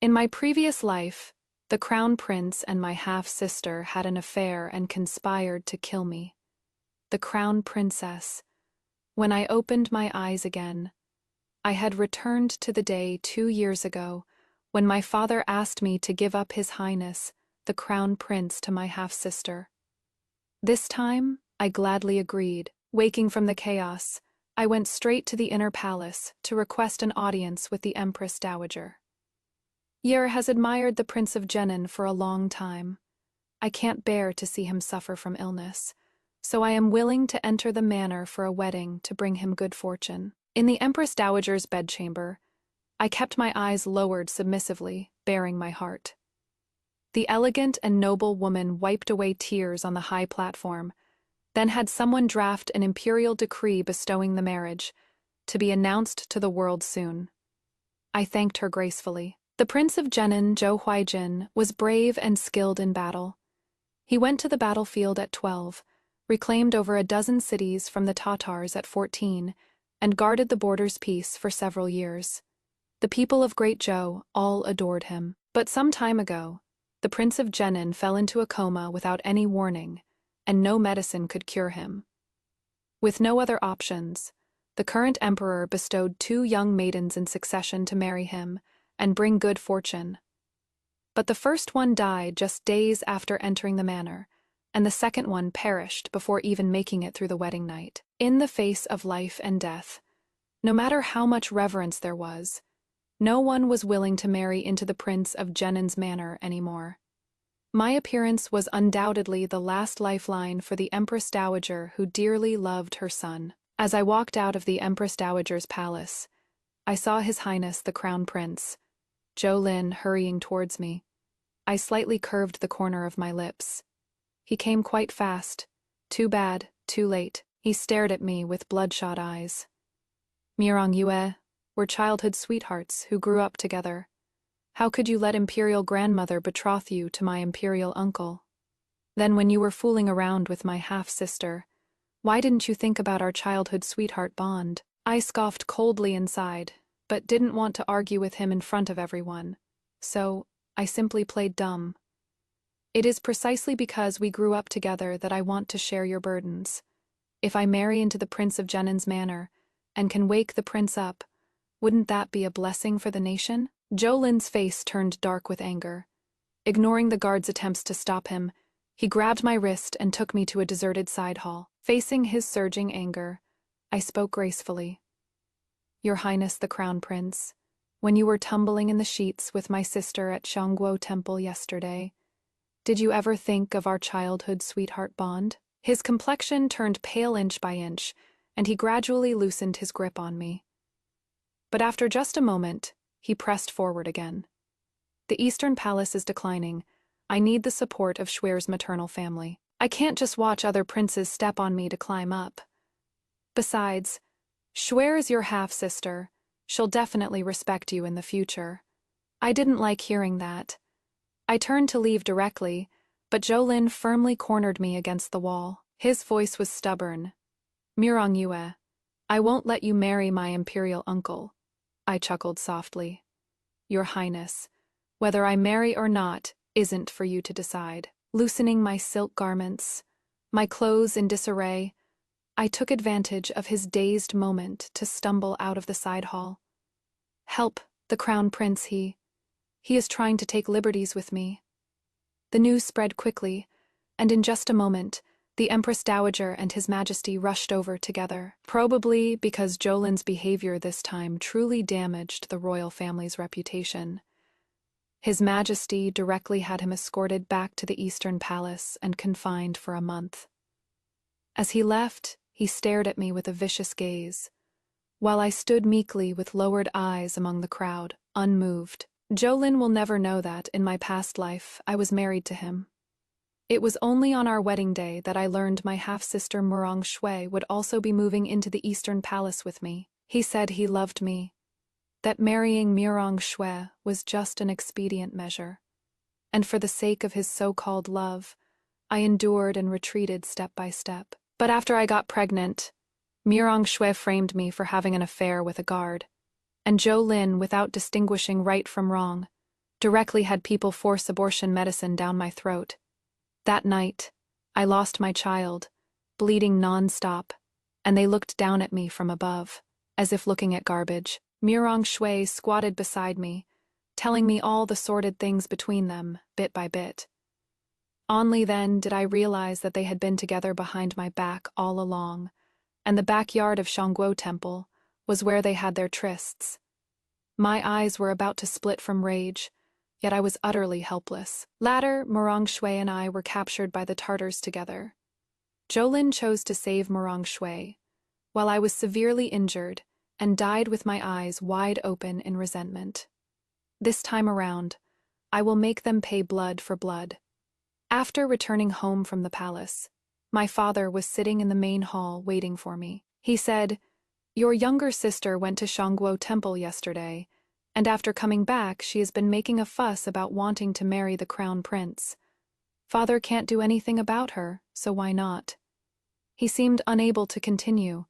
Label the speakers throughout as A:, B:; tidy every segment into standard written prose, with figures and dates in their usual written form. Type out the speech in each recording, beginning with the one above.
A: In my previous life, the crown prince and my half-sister had an affair and conspired to kill me. The crown princess. When I opened my eyes again, I had returned to the day 2 years ago when my father asked me to give up His Highness, the crown prince, to my half-sister. This time, I gladly agreed. Waking from the chaos, I went straight to the inner palace to request an audience with the Empress Dowager. Yer has admired the Prince of Genin for a long time. I can't bear to see him suffer from illness, so I am willing to enter the manor for a wedding to bring him good fortune. In the Empress Dowager's bedchamber, I kept my eyes lowered submissively, baring my heart. The elegant and noble woman wiped away tears on the high platform, then had someone draft an imperial decree bestowing the marriage, to be announced to the world soon. I thanked her gracefully. The Prince of Genin, Zhou Huaijin, was brave and skilled in battle. He went to the battlefield at 12, reclaimed over a dozen cities from the Tatars at 14, and guarded the border's peace for several years. The people of Great Zhou all adored him. But some time ago, the Prince of Genin fell into a coma without any warning, and no medicine could cure him. With no other options, the current emperor bestowed 2 young maidens in succession to marry him and bring good fortune. But the first one died just days after entering the manor, and the second one perished before even making it through the wedding night. In the face of life and death, no matter how much reverence there was, no one was willing to marry into the Prince of Genin's manor anymore. My appearance was undoubtedly the last lifeline for the Empress Dowager who dearly loved her son. As I walked out of the Empress Dowager's palace, I saw His Highness the Crown Prince, Zhou Lin, hurrying towards me. I slightly curved the corner of my lips. He came quite fast. Too bad, too late. He stared at me with bloodshot eyes. Me.Yue, we're childhood sweethearts who grew up together. How could you let Imperial Grandmother betroth you to my Imperial uncle? Then when you were fooling around with my half-sister, why didn't you think about our childhood sweetheart bond? I scoffed coldly inside, but didn't want to argue with him in front of everyone, so I simply played dumb. It is precisely because we grew up together that I want to share your burdens. If I marry into the Prince of Genin's manor, and can wake the prince up, wouldn't that be a blessing for the nation? Zhou Lin's face turned dark with anger. Ignoring the guard's attempts to stop him, he grabbed my wrist and took me to a deserted side hall. Facing his surging anger, I spoke gracefully. Your Highness the Crown Prince, when you were tumbling in the sheets with my sister at Xiangguo Temple yesterday, did you ever think of our childhood sweetheart bond? His complexion turned pale inch by inch, and he gradually loosened his grip on me. But after just a moment, he pressed forward again. The Eastern Palace is declining. I need the support of Xue's maternal family. I can't just watch other princes step on me to climb up. Besides, Xue is your half-sister. She'll definitely respect you in the future. I didn't like hearing that. I turned to leave directly, but Zhou Lin firmly cornered me against the wall. His voice was stubborn. Me.Yue, I won't let you marry my imperial uncle. I chuckled softly. Your Highness, whether I marry or not isn't for you to decide. Loosening my silk garments, my clothes in disarray, I took advantage of his dazed moment to stumble out of the side hall. Help, the Crown Prince, he is trying to take liberties with me. The news spread quickly, and in just a moment, the Empress Dowager and His Majesty rushed over together, probably because Zhou Lin's behavior this time truly damaged the royal family's reputation. His Majesty directly had him escorted back to the Eastern Palace and confined for a month. As he left, he stared at me with a vicious gaze, while I stood meekly with lowered eyes among the crowd, unmoved. Zhou Lin will never know that, in my past life, I was married to him. It was only on our wedding day that I learned my half-sister me.Xue would also be moving into the Eastern Palace with me. He said he loved me, that marrying me.Xue was just an expedient measure, and for the sake of his so-called love, I endured and retreated step by step. But after I got pregnant, me.Xue framed me for having an affair with a guard, and Zhou Lin, without distinguishing right from wrong, directly had people force abortion medicine down my throat. That night, I lost my child, bleeding non-stop, and they looked down at me from above, as if looking at garbage. Mirong Shui squatted beside me, telling me all the sordid things between them, bit by bit. Only then did I realize that they had been together behind my back all along, and the backyard of Shangguo Temple was where they had their trysts. My eyes were about to split from rage, yet I was utterly helpless. Later, Mirong Shui and I were captured by the Tartars together. Jolin chose to save Mirong Shui, while I was severely injured and died with my eyes wide open in resentment. This time around, I will make them pay blood for blood. After returning home from the palace, my father was sitting in the main hall waiting for me. He said, "Your younger sister went to Shangguo Temple yesterday, and after coming back she has been making a fuss about wanting to marry the crown prince. Father can't do anything about her, so why not?" He seemed unable to continue,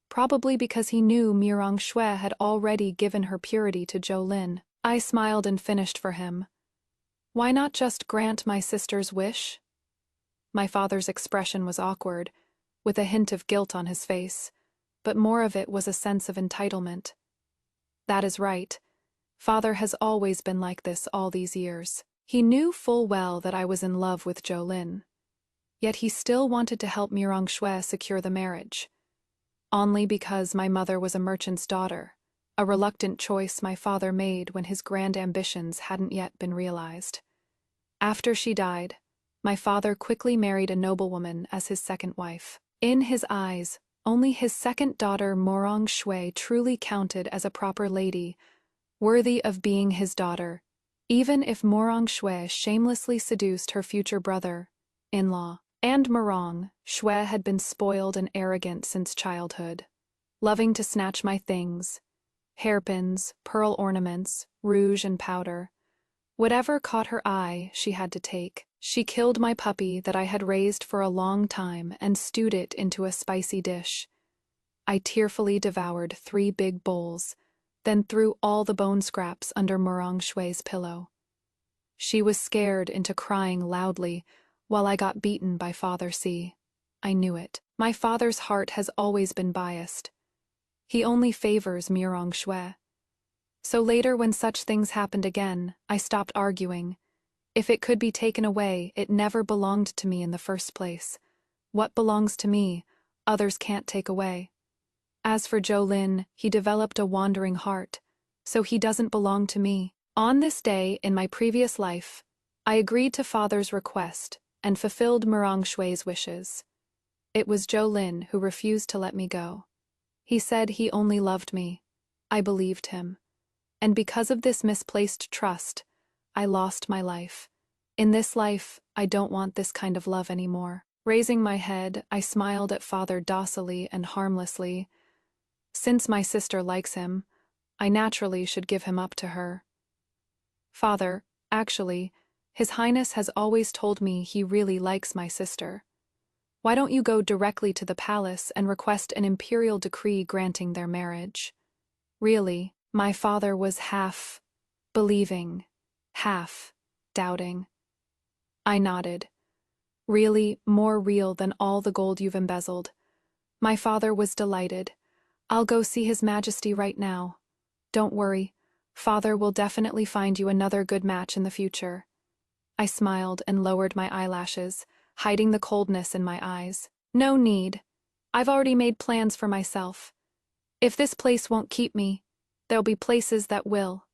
A: probably because he knew Mirong Shui had already given her purity to Jolin. I smiled and finished for him. "Why not just grant my sister's wish?" My father's expression was awkward, with a hint of guilt on his face, but more of it was a sense of entitlement. That is right. Father has always been like this all these years. He knew full well that I was in love with Jolin, yet he still wanted to help Mirong Shui secure the marriage. Only because my mother was a merchant's daughter, a reluctant choice my father made when his grand ambitions hadn't yet been realized. After she died, my father quickly married a noblewoman as his second wife. In his eyes, only his second daughter Mirong Shui truly counted as a proper lady, worthy of being his daughter, even if Mirong Shui shamelessly seduced her future brother-in-law. And Mirong Shui had been spoiled and arrogant since childhood, loving to snatch my things, hairpins, pearl ornaments, rouge and powder. Whatever caught her eye, she had to take. She killed my puppy that I had raised for a long time and stewed it into a spicy dish. I tearfully devoured 3 big bowls, then threw all the bone scraps under Mirong Shui's pillow. She was scared into crying loudly while I got beaten by Father C. I knew it. My father's heart has always been biased. He only favors Mirong Shui. So later, when such things happened again, I stopped arguing. If it could be taken away, it never belonged to me in the first place. What belongs to me, others can't take away. As for Jolin, he developed a wandering heart, so he doesn't belong to me. On this day, in my previous life, I agreed to Father's request and fulfilled Mirong Shui's wishes. It was Jolin who refused to let me go. He said he only loved me. I believed him. And because of this misplaced trust, I lost my life. In this life, I don't want this kind of love anymore. Raising my head, I smiled at Father docilely and harmlessly. Since my sister likes him, I naturally should give him up to her. Father, actually, His Highness has always told me he really likes my sister. Why don't you go directly to the palace and request an imperial decree granting their marriage? Really, my father was half believing, half doubting. I nodded. Really, more real than all the gold you've embezzled. My father was delighted. I'll go see His Majesty right now. Don't worry, Father will definitely find you another good match in the future. I smiled and lowered my eyelashes, hiding the coldness in my eyes. No need. I've already made plans for myself. If this place won't keep me, there'll be places that will.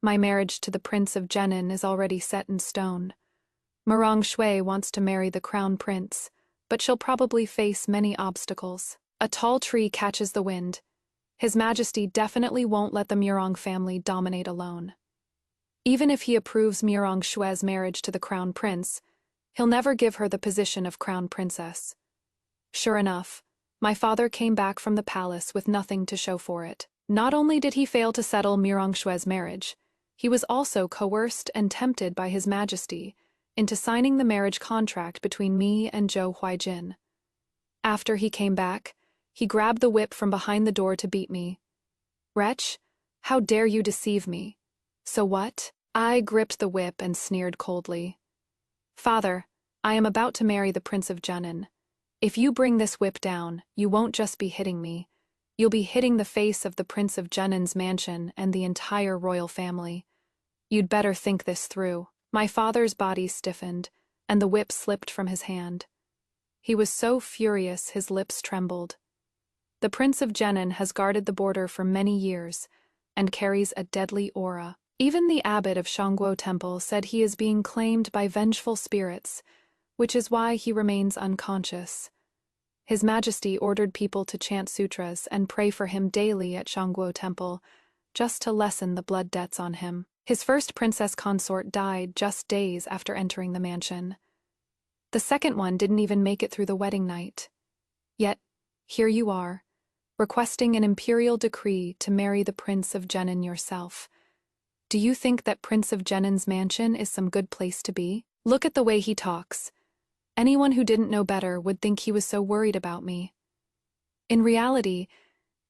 A: My marriage to the Prince of Jenin is already set in stone. Mirong Shui wants to marry the crown prince, but she'll probably face many obstacles. A tall tree catches the wind. His Majesty definitely won't let the Mirong family dominate alone. Even if he approves Mirong Shui's marriage to the crown prince, he'll never give her the position of crown princess. Sure enough, my father came back from the palace with nothing to show for it. Not only did he fail to settle Mirong Shui's marriage, he was also coerced and tempted by His Majesty into signing the marriage contract between me and Zhou Huaijin. After he came back, he grabbed the whip from behind the door to beat me. "Wretch, how dare you deceive me? So what? I gripped the whip and sneered coldly. Father, I am about to marry the Prince of Junin. If you bring this whip down, you won't just be hitting me. You'll be hitting the face of the Prince of Junin's mansion and the entire royal family. You'd better think this through. My father's body stiffened, and the whip slipped from his hand. He was so furious his lips trembled. The Prince of Junin has guarded the border for many years and carries a deadly aura. Even the abbot of Shangguo Temple said he is being claimed by vengeful spirits, which is why he remains unconscious. His Majesty ordered people to chant sutras and pray for him daily at Shangguo Temple, just to lessen the blood debts on him. His first princess consort died just days after entering the mansion. The second one didn't even make it through the wedding night. Yet, here you are, requesting an imperial decree to marry the Prince of Junin yourself. Do you think that Prince of Junin's mansion is some good place to be? Look at the way he talks. Anyone who didn't know better would think he was so worried about me. In reality,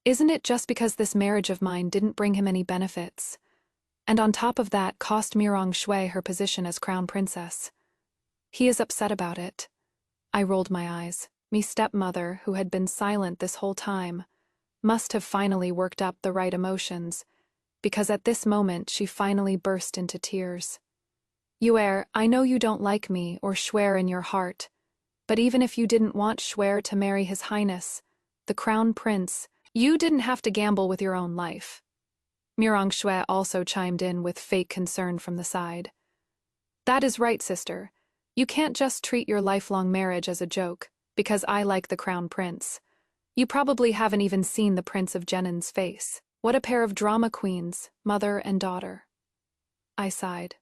A: isn't it just because this marriage of mine didn't bring him any benefits? And on top of that, cost Mirong Shui her position as crown princess. He is upset about it. I rolled my eyes. Me stepmother, who had been silent this whole time, must have finally worked up the right emotions, because at this moment she finally burst into tears. Yuer, I know you don't like me or Shuer in your heart, but even if you didn't want Shuer to marry His Highness, the Crown Prince, you didn't have to gamble with your own life. Mirong Shui also chimed in with fake concern from the side. That is right, sister. You can't just treat your lifelong marriage as a joke, because I like the Crown Prince. You probably haven't even seen the Prince of Junin's face. What a pair of drama queens, mother and daughter. I sighed.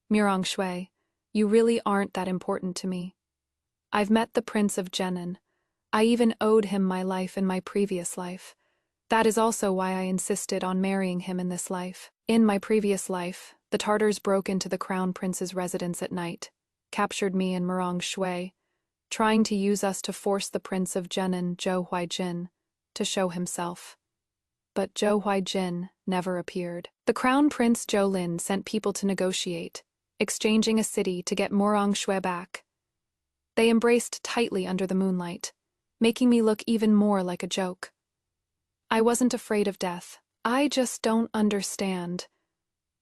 A: Mirong Shui, you really aren't that important to me. I've met the Prince of Junin. I even owed him my life in my previous life. That is also why I insisted on marrying him in this life. In my previous life, the Tartars broke into the Crown Prince's residence at night, captured me and Mirong Shui, trying to use us to force the Prince of Junin, Zhou Huaijin, to show himself. But Zhou Huaijin never appeared. The Crown Prince Zhou Lin sent people to negotiate, exchanging a city to get Mirong Shui back. They embraced tightly under the moonlight, making me look even more like a joke. I wasn't afraid of death. I just don't understand.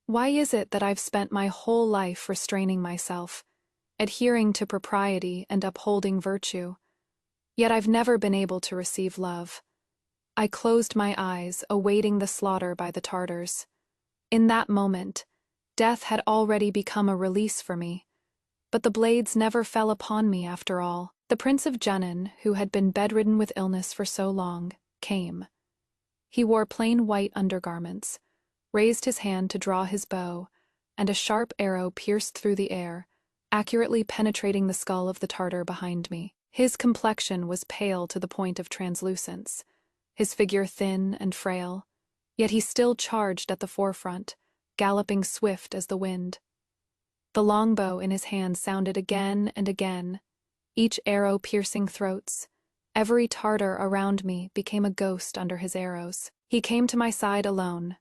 A: Why is it that I've spent my whole life restraining myself, adhering to propriety and upholding virtue, yet I've never been able to receive love? I closed my eyes, awaiting the slaughter by the Tartars. In that moment, death had already become a release for me. But the blades never fell upon me after all. The Prince of Junin, who had been bedridden with illness for so long, came. He wore plain white undergarments, raised his hand to draw his bow, and a sharp arrow pierced through the air, accurately penetrating the skull of the Tartar behind me. His complexion was pale to the point of translucence, his figure thin and frail, yet he still charged at the forefront, galloping swift as the wind. The longbow in his hand sounded again and again, each arrow piercing throats. Every Tartar around me became a ghost under his arrows. He came to my side alone,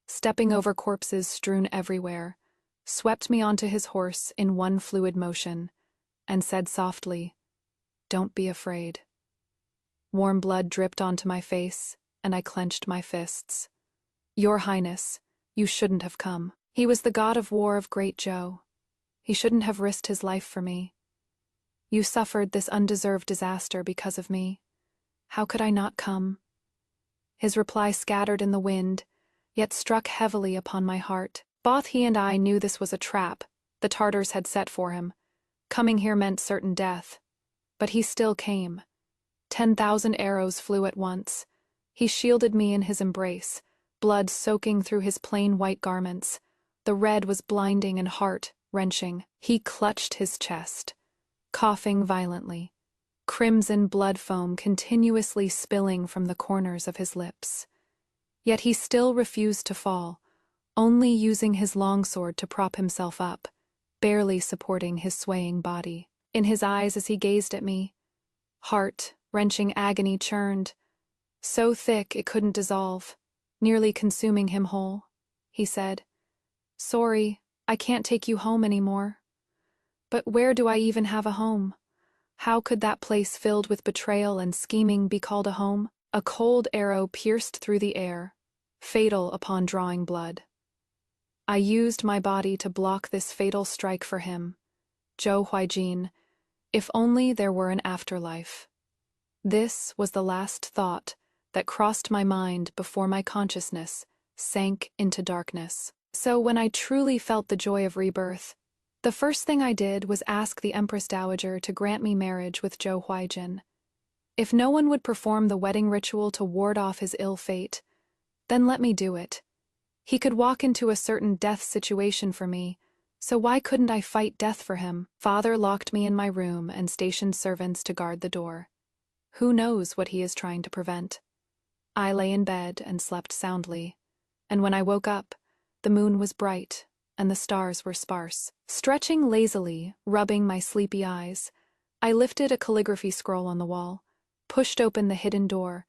A: stepping over corpses strewn everywhere, swept me onto his horse in one fluid motion, and said softly, "Don't be afraid." Warm blood dripped onto my face, and I clenched my fists. "Your Highness, you shouldn't have come. He was the god of war of Great Zhou. He shouldn't have risked his life for me. You suffered this undeserved disaster because of me. How could I not come?" His reply scattered in the wind, yet struck heavily upon my heart. Both he and I knew this was a trap the Tartars had set for him. Coming here meant certain death. But he still came. 10,000 arrows flew at once. He shielded me in his embrace, blood soaking through his plain white garments. The red was blinding and heart-wrenching. He clutched his chest, coughing violently, crimson blood foam continuously spilling from the corners of his lips. Yet he still refused to fall, only using his longsword to prop himself up, barely supporting his swaying body. In his eyes as he gazed at me, heart-wrenching agony churned, so thick it couldn't dissolve, nearly consuming him whole. He said, Sorry, I can't take you home anymore. But where do I even have a home? How could that place filled with betrayal and scheming be called a home? A cold arrow pierced through the air, fatal upon drawing blood. I used my body to block this fatal strike for him. Zhou Huijin, if only there were an afterlife. This was the last thought that crossed my mind before my consciousness sank into darkness. So when I truly felt the joy of rebirth, the first thing I did was ask the Empress Dowager to grant me marriage with Zhou Huijin. If no one would perform the wedding ritual to ward off his ill fate, then let me do it. He could walk into a certain death situation for me, so why couldn't I fight death for him? Father locked me in my room and stationed servants to guard the door. Who knows what he is trying to prevent? I lay in bed and slept soundly, and when I woke up, the moon was bright and the stars were sparse. Stretching lazily, rubbing my sleepy eyes, I lifted a calligraphy scroll on the wall, pushed open the hidden door,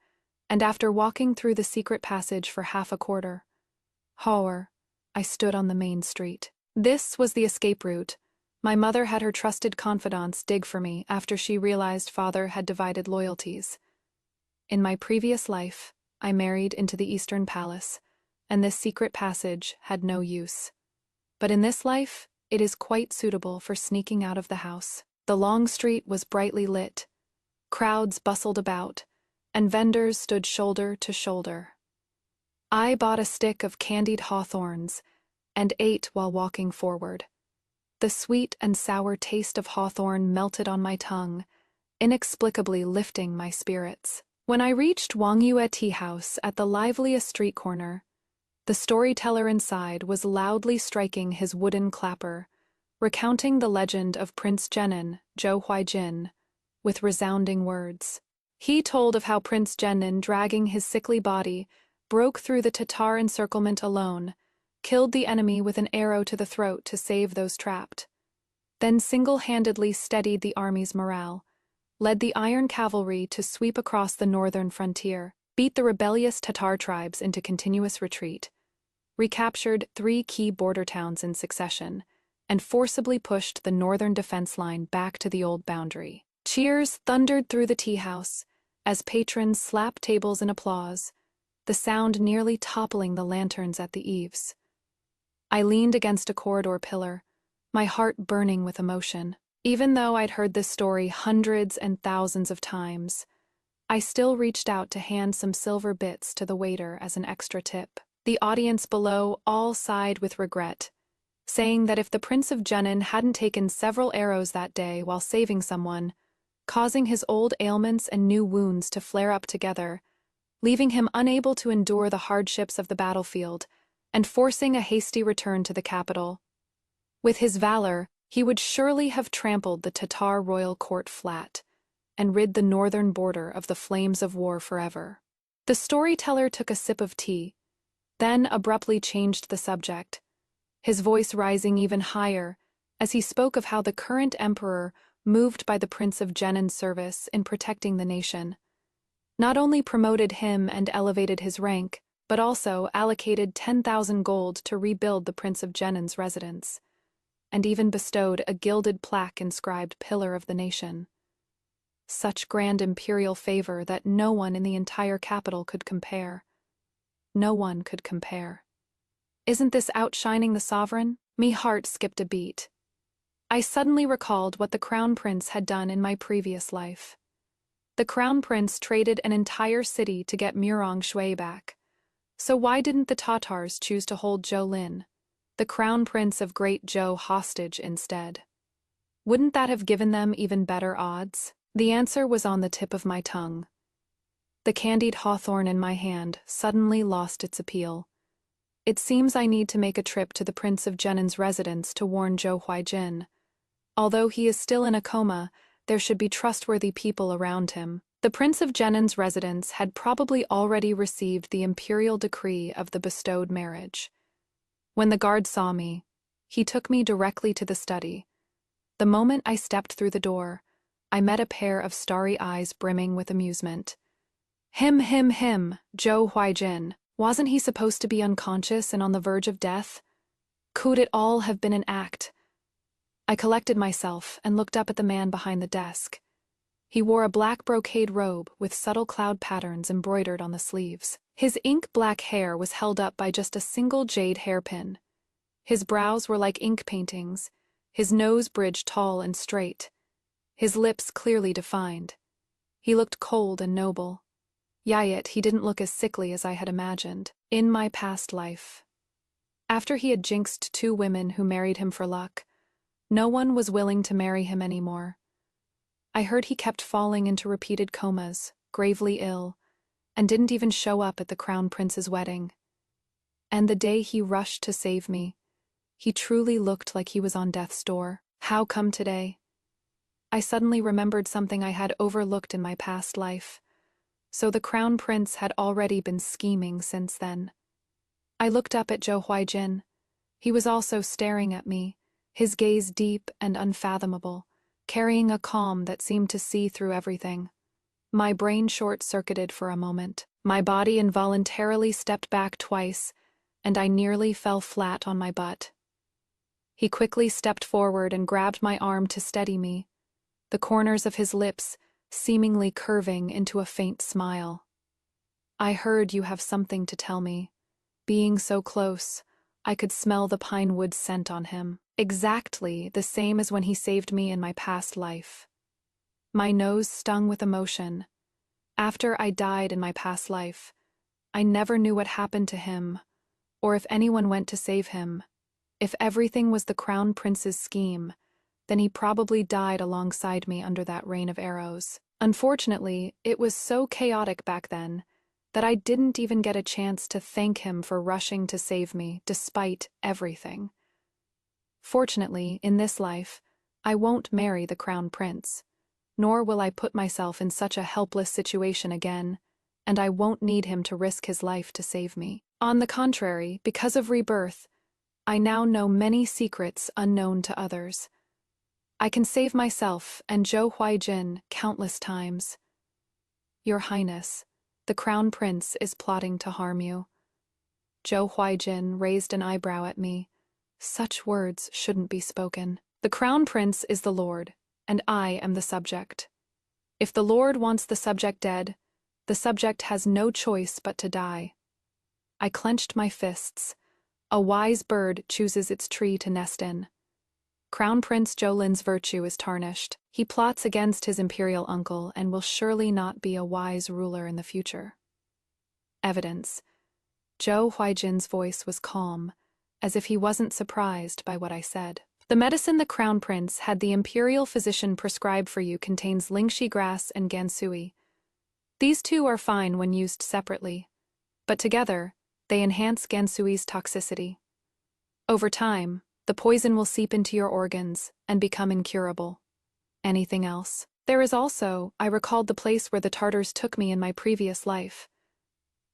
A: and after walking through the secret passage for half a quarter, I stood on the main street. This was the escape route. My mother had her trusted confidants dig for me after she realized father had divided loyalties. In my previous life, I married into the Eastern Palace, and this secret passage had no use. But in this life, it is quite suitable for sneaking out of the house. The long street was brightly lit. Crowds bustled about, and vendors stood shoulder to shoulder. I bought a stick of candied hawthorns and ate while walking forward. The sweet and sour taste of hawthorn melted on my tongue, inexplicably lifting my spirits. When I reached Wang Yue Tea House at the liveliest street corner, the storyteller inside was loudly striking his wooden clapper, recounting the legend of Prince Zhenin, Zhou Huijin, with resounding words. He told of how Prince Zhenin, dragging his sickly body, broke through the Tatar encirclement alone, killed the enemy with an arrow to the throat to save those trapped, then single-handedly steadied the army's morale, led the Iron Cavalry to sweep across the northern frontier, beat the rebellious Tatar tribes into continuous retreat, recaptured 3 key border towns in succession, and forcibly pushed the northern defense line back to the old boundary. Cheers thundered through the tea house as patrons slapped tables in applause, the sound nearly toppling the lanterns at the eaves. I leaned against a corridor pillar, my heart burning with emotion. Even though I'd heard this story hundreds and thousands of times, I still reached out to hand some silver bits to the waiter as an extra tip. The audience below all sighed with regret, saying that if the Prince of Zhenin hadn't taken several arrows that day while saving someone, causing his old ailments and new wounds to flare up together, leaving him unable to endure the hardships of the battlefield, and forcing a hasty return to the capital. With his valor, he would surely have trampled the Tatar royal court flat, and rid the northern border of the flames of war forever. The storyteller took a sip of tea, then abruptly changed the subject, his voice rising even higher as he spoke of how the current emperor, moved by the Prince of Zhenin's service in protecting the nation, not only promoted him and elevated his rank, but also allocated 10,000 gold to rebuild the Prince of Zhenin's residence, and even bestowed a gilded plaque inscribed Pillar of the Nation. Such grand imperial favor that no one in the entire capital could compare. No one could compare. Isn't this outshining the sovereign? Me heart skipped a beat. I suddenly recalled what the Crown Prince had done in my previous life. The Crown Prince traded an entire city to get Murong Shui back. So why didn't the Tatars choose to hold Zhou Lin, the Crown Prince of Great Zhou, hostage instead? Wouldn't that have given them even better odds? The answer was on the tip of my tongue. The candied hawthorn in my hand suddenly lost its appeal. It seems I need to make a trip to the Prince of Zhenin's residence to warn Zhou Huijin. Although he is still in a coma, there should be trustworthy people around him. The Prince of Zhenin's residence had probably already received the imperial decree of the bestowed marriage. When the guard saw me, he took me directly to the study. The moment I stepped through the door, I met a pair of starry eyes brimming with amusement. Him, Zhou Huijin. Wasn't he supposed to be unconscious and on the verge of death? Could it all have been an act? I collected myself and looked up at the man behind the desk. He wore a black brocade robe with subtle cloud patterns embroidered on the sleeves. His ink-black hair was held up by just a single jade hairpin. His brows were like ink paintings, his nose bridge tall and straight, his lips clearly defined. He looked cold and noble. Yet he didn't look as sickly as I had imagined. In my past life, after he had jinxed 2 women who married him for luck, no one was willing to marry him anymore. I heard he kept falling into repeated comas, gravely ill, and didn't even show up at the Crown Prince's wedding. And the day he rushed to save me, he truly looked like he was on death's door. How come today? I suddenly remembered something I had overlooked in my past life. So the Crown Prince had already been scheming since then. I looked up at Zhou Huaijin. He was also staring at me, his gaze deep and unfathomable, carrying a calm that seemed to see through everything. My brain short-circuited for a moment. My body involuntarily stepped back twice, and I nearly fell flat on my butt. He quickly stepped forward and grabbed my arm to steady me, the corners of his lips seemingly curving into a faint smile. I heard you have something to tell me. Being so close, I could smell the pine wood scent on him, exactly the same as when he saved me in my past life. My nose stung with emotion. After I died in my past life, I never knew what happened to him, or if anyone went to save him. If everything was the Crown Prince's scheme, then he probably died alongside me under that rain of arrows. Unfortunately, it was so chaotic back then that I didn't even get a chance to thank him for rushing to save me despite everything. Fortunately, in this life, I won't marry the Crown Prince, nor will I put myself in such a helpless situation again, and I won't need him to risk his life to save me. On the contrary, because of rebirth, I now know many secrets unknown to others. I can save myself and Zhou Huaijin countless times. Your Highness, the Crown Prince is plotting to harm you. Zhou Huaijin raised an eyebrow at me. Such words shouldn't be spoken. The Crown Prince is the Lord, and I am the subject. If the Lord wants the subject dead, the subject has no choice but to die. I clenched my fists. A wise bird chooses its tree to nest in. Crown Prince Zhoulin's virtue is tarnished. He plots against his imperial uncle and will surely not be a wise ruler in the future. Evidence. Zhou Huaijin's voice was calm, as if he wasn't surprised by what I said. The medicine the Crown Prince had the imperial physician prescribe for you contains lingxi grass and gansui. These 2 are fine when used separately, but together, they enhance gansui's toxicity. Over time, the poison will seep into your organs and become incurable. Anything else? There is also, I recalled the place where the Tartars took me in my previous life.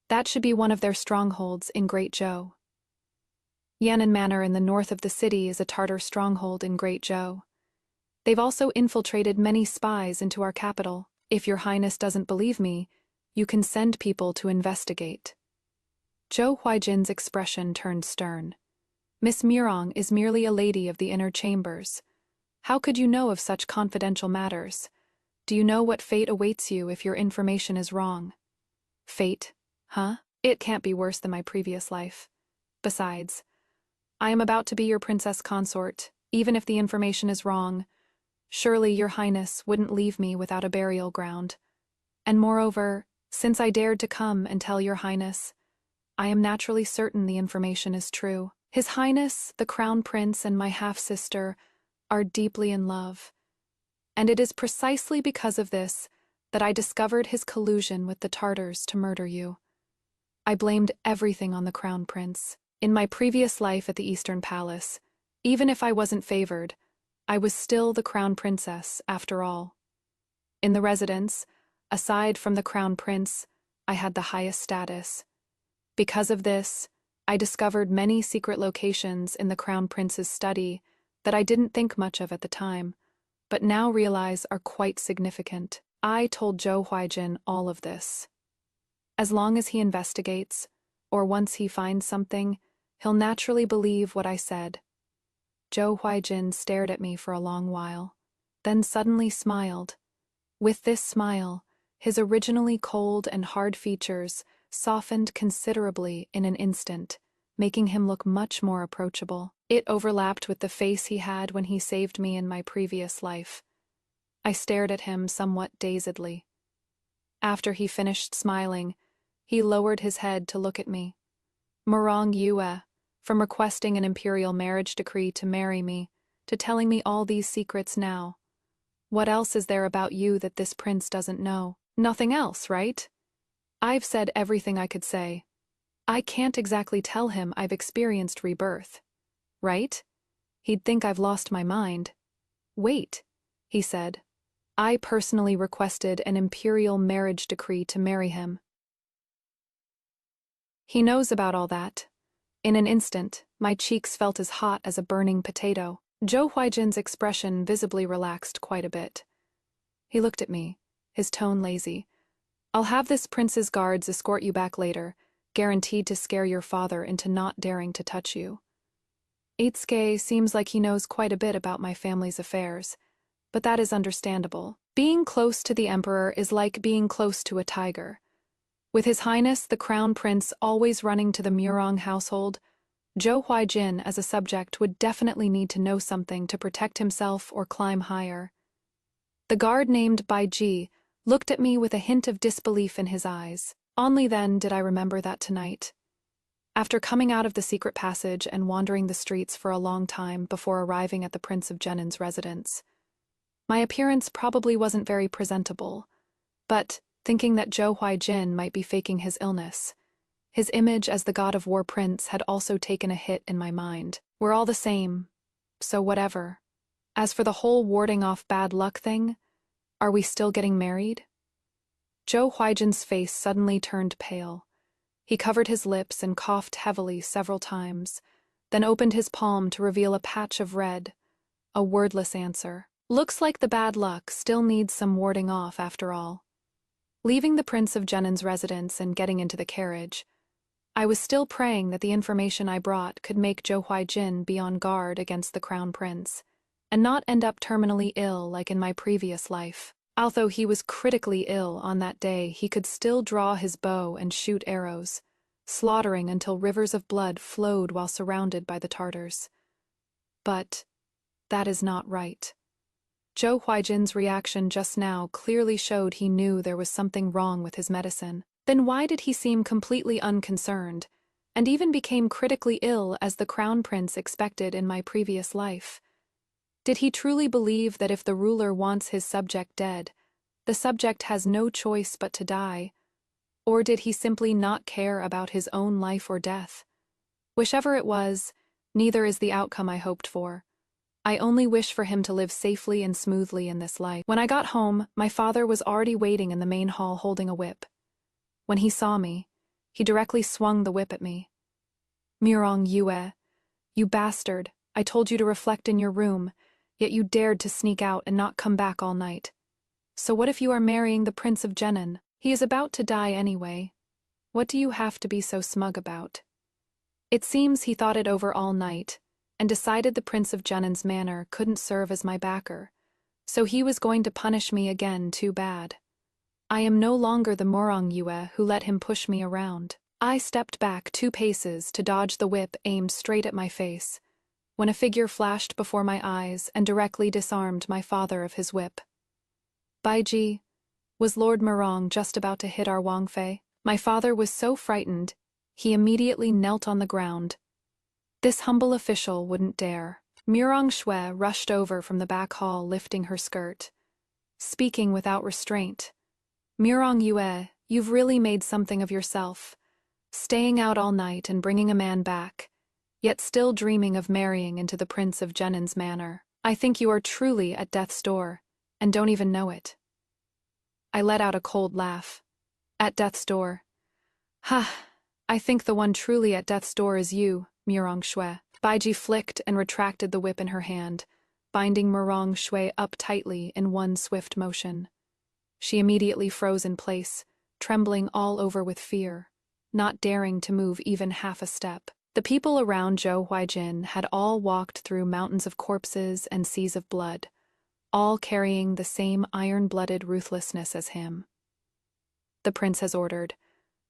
A: That should be one of their strongholds in Great Zhou. Yan'an Manor in the north of the city is a Tartar stronghold in Great Zhou. They've also infiltrated many spies into our capital. If your Highness doesn't believe me, you can send people to investigate. Zhou Huaijin's expression turned stern. Miss Mirong is merely a lady of the inner chambers. How could you know of such confidential matters? Do you know what fate awaits you if your information is wrong? Fate? Huh? It can't be worse than my previous life. Besides, I am about to be your princess consort, even if the information is wrong. Surely your Highness wouldn't leave me without a burial ground. And moreover, since I dared to come and tell your Highness, I am naturally certain the information is true. His Highness, the Crown Prince, and my half-sister are deeply in love. And it is precisely because of this that I discovered his collusion with the Tartars to murder you. I blamed everything on the Crown Prince. In my previous life at the Eastern Palace, even if I wasn't favored, I was still the Crown Princess, after all. In the residence, aside from the Crown Prince, I had the highest status. Because of this, I discovered many secret locations in the Crown Prince's study that I didn't think much of at the time, but now realize are quite significant. I told Zhou Huaijin all of this. As long as he investigates, or once he finds something, He'll naturally believe what I said. Zhou Huijin stared at me for a long while, then suddenly smiled. With this smile, his originally cold and hard features softened considerably in an instant, making him look much more approachable. It overlapped with the face he had when he saved me in my previous life. I stared at him somewhat dazedly. After he finished smiling, he lowered his head to look at me. "Me.Reborn, from requesting an imperial marriage decree to marry me, to telling me all these secrets now. What else is there about you that this prince doesn't know? Nothing else, right? I've said everything I could say. I can't exactly tell him I've experienced rebirth. Right? He'd think I've lost my mind. Wait," he said. "I personally requested an imperial marriage decree to marry him. He knows about all that." In an instant, my cheeks felt as hot as a burning potato. Zhou Huijin's expression visibly relaxed quite a bit. He looked at me, his tone lazy. "I'll have this prince's guards escort you back later, guaranteed to scare your father into not daring to touch you." Itsuke seems like he knows quite a bit about my family's affairs, but that is understandable. Being close to the emperor is like being close to a tiger. With His Highness the Crown Prince always running to the Me.Reborn household, Zhou Huijin as a subject would definitely need to know something to protect himself or climb higher. The guard named Baiji looked at me with a hint of disbelief in his eyes. Only then did I remember that tonight, after coming out of the secret passage and wandering the streets for a long time before arriving at the Prince of Genin's residence, my appearance probably wasn't very presentable, but thinking that Zhou Huijin might be faking his illness, his image as the God of War prince had also taken a hit in my mind. We're all the same, so whatever. As for the whole warding off bad luck thing, are we still getting married? Zhou Huijin's face suddenly turned pale. He covered his lips and coughed heavily several times, then opened his palm to reveal a patch of red, a wordless answer. Looks like the bad luck still needs some warding off after all. Leaving the Prince of Genin's residence and getting into the carriage, I was still praying that the information I brought could make Zhou Huijin be on guard against the Crown Prince, and not end up terminally ill like in my previous life. Although he was critically ill on that day, he could still draw his bow and shoot arrows, slaughtering until rivers of blood flowed while surrounded by the Tartars. But that is not right. Zhou Huijin's reaction just now clearly showed he knew there was something wrong with his medicine. Then why did he seem completely unconcerned, and even became critically ill as the Crown Prince expected in my previous life? Did he truly believe that if the ruler wants his subject dead, the subject has no choice but to die? Or did he simply not care about his own life or death? Whichever it was, neither is the outcome I hoped for. I only wish for him to live safely and smoothly in this life. When I got home, my father was already waiting in the main hall holding a whip. When he saw me, he directly swung the whip at me. "Me.Reborn, you bastard, I told you to reflect in your room, yet you dared to sneak out and not come back all night. So what if you are marrying the Prince of Genin? He is about to die anyway. What do you have to be so smug about?" It seems he thought it over all night, and decided the Prince of Genin's manor couldn't serve as my backer, so he was going to punish me again too bad. I am no longer the Me.Reborn who let him push me around. I stepped back 2 paces to dodge the whip aimed straight at my face, when a figure flashed before my eyes and directly disarmed my father of his whip. "Baiji, was Lord Me.Reborn just about to hit our Wang Fei?" My father was so frightened, he immediately knelt on the ground. This humble official wouldn't dare. Me.Reborn rushed over from the back hall lifting her skirt, speaking without restraint. "Me.Reborn, you've really made something of yourself, staying out all night and bringing a man back, yet still dreaming of marrying into the Prince of Genin's manor. I think you are truly at death's door, and don't even know it." I let out a cold laugh. "At death's door? Ha! I think the one truly at death's door is you, Me.Reborn." Baiji flicked and retracted the whip in her hand, binding Me.Reborn up tightly in one swift motion. She immediately froze in place, trembling all over with fear, not daring to move even half a step. The people around Zhou Huijin had all walked through mountains of corpses and seas of blood, all carrying the same iron-blooded ruthlessness as him. The prince has ordered,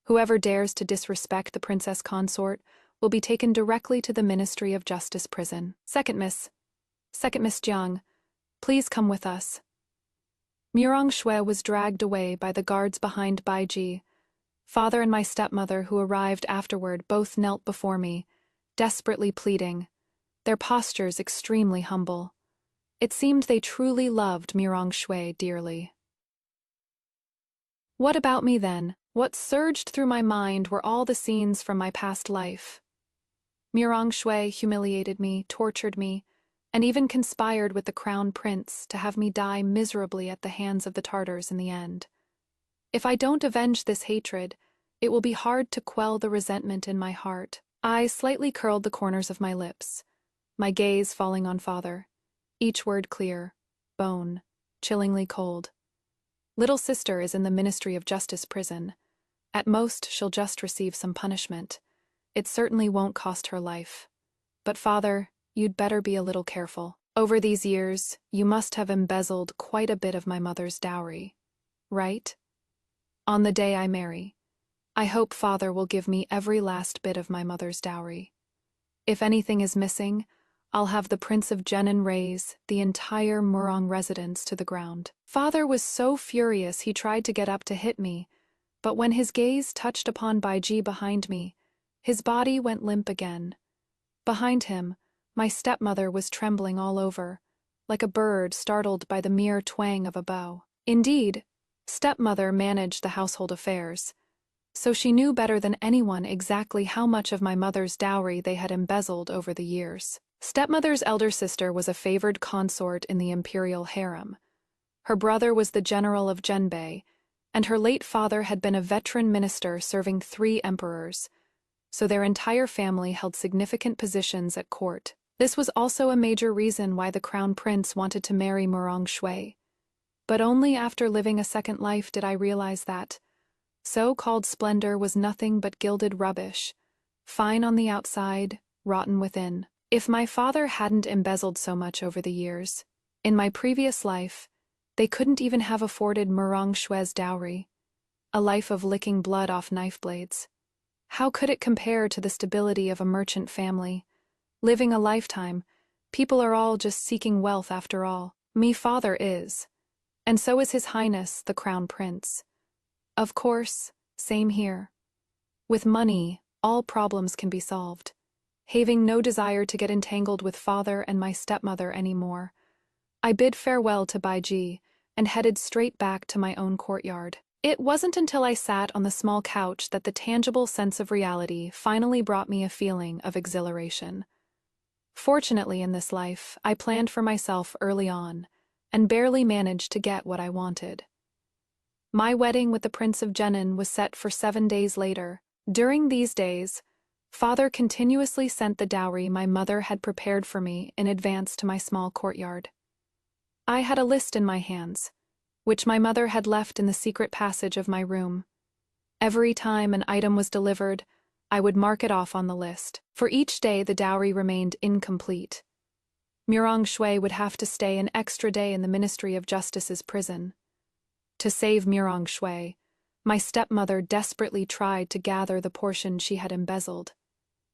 A: whoever dares to disrespect the princess consort will be taken directly to the Ministry of Justice prison. Second Miss Jiang, please come with us. Murong Shui was dragged away by the guards behind Baiji. Father and my stepmother, who arrived afterward, both knelt before me, desperately pleading, their postures extremely humble. It seemed they truly loved Murong Shui dearly. What about me then? What surged through my mind were all the scenes from my past life. Murong Shui humiliated me, tortured me, and even conspired with the crown prince to have me die miserably at the hands of the Tartars in the end. If I don't avenge this hatred, it will be hard to quell the resentment in my heart. I slightly curled the corners of my lips, my gaze falling on father, each word clear, bone, chillingly cold. Little sister is in the Ministry of Justice prison. At most, she'll just receive some punishment. It certainly won't cost her life. But father, you'd better be a little careful. Over these years, you must have embezzled quite a bit of my mother's dowry, right? On the day I marry, I hope father will give me every last bit of my mother's dowry. If anything is missing, I'll have the Prince of Jinan raze the entire Murong residence to the ground. Father was so furious he tried to get up to hit me, but when his gaze touched upon Baiji behind me, his body went limp again. Behind him, my stepmother was trembling all over, like a bird startled by the mere twang of a bow. Indeed, stepmother managed the household affairs, so she knew better than anyone exactly how much of my mother's dowry they had embezzled over the years. Stepmother's elder sister was a favored consort in the imperial harem. Her brother was the general of Zhenbei, and her late father had been a veteran minister serving 3 emperors, so their entire family held significant positions at court. This was also a major reason why the crown prince wanted to marry Murong Shui. But only after living a second life did I realize that so-called splendor was nothing but gilded rubbish, fine on the outside, rotten within. If my father hadn't embezzled so much over the years, in my previous life, they couldn't even have afforded Murong Shui's dowry, a life of licking blood off knife blades. How could it compare to the stability of a merchant family? Living a lifetime, people are all just seeking wealth after all. Me father is. And so is His Highness, the Crown Prince. Of course, same here. With money, all problems can be solved. Having no desire to get entangled with father and my stepmother anymore, I bid farewell to Baiji and headed straight back to my own courtyard. It wasn't until I sat on the small couch that the tangible sense of reality finally brought me a feeling of exhilaration. Fortunately in this life, I planned for myself early on, and barely managed to get what I wanted. My wedding with the Prince of Jinan was set for 7 days later. During these days, father continuously sent the dowry my mother had prepared for me in advance to my small courtyard. I had a list in my hands, which my mother had left in the secret passage of my room. Every time an item was delivered, I would mark it off on the list. For each day the dowry remained incomplete. Murong Shui would have to stay an extra day in the Ministry of Justice's prison. To save Murong Shui, my stepmother desperately tried to gather the portion she had embezzled.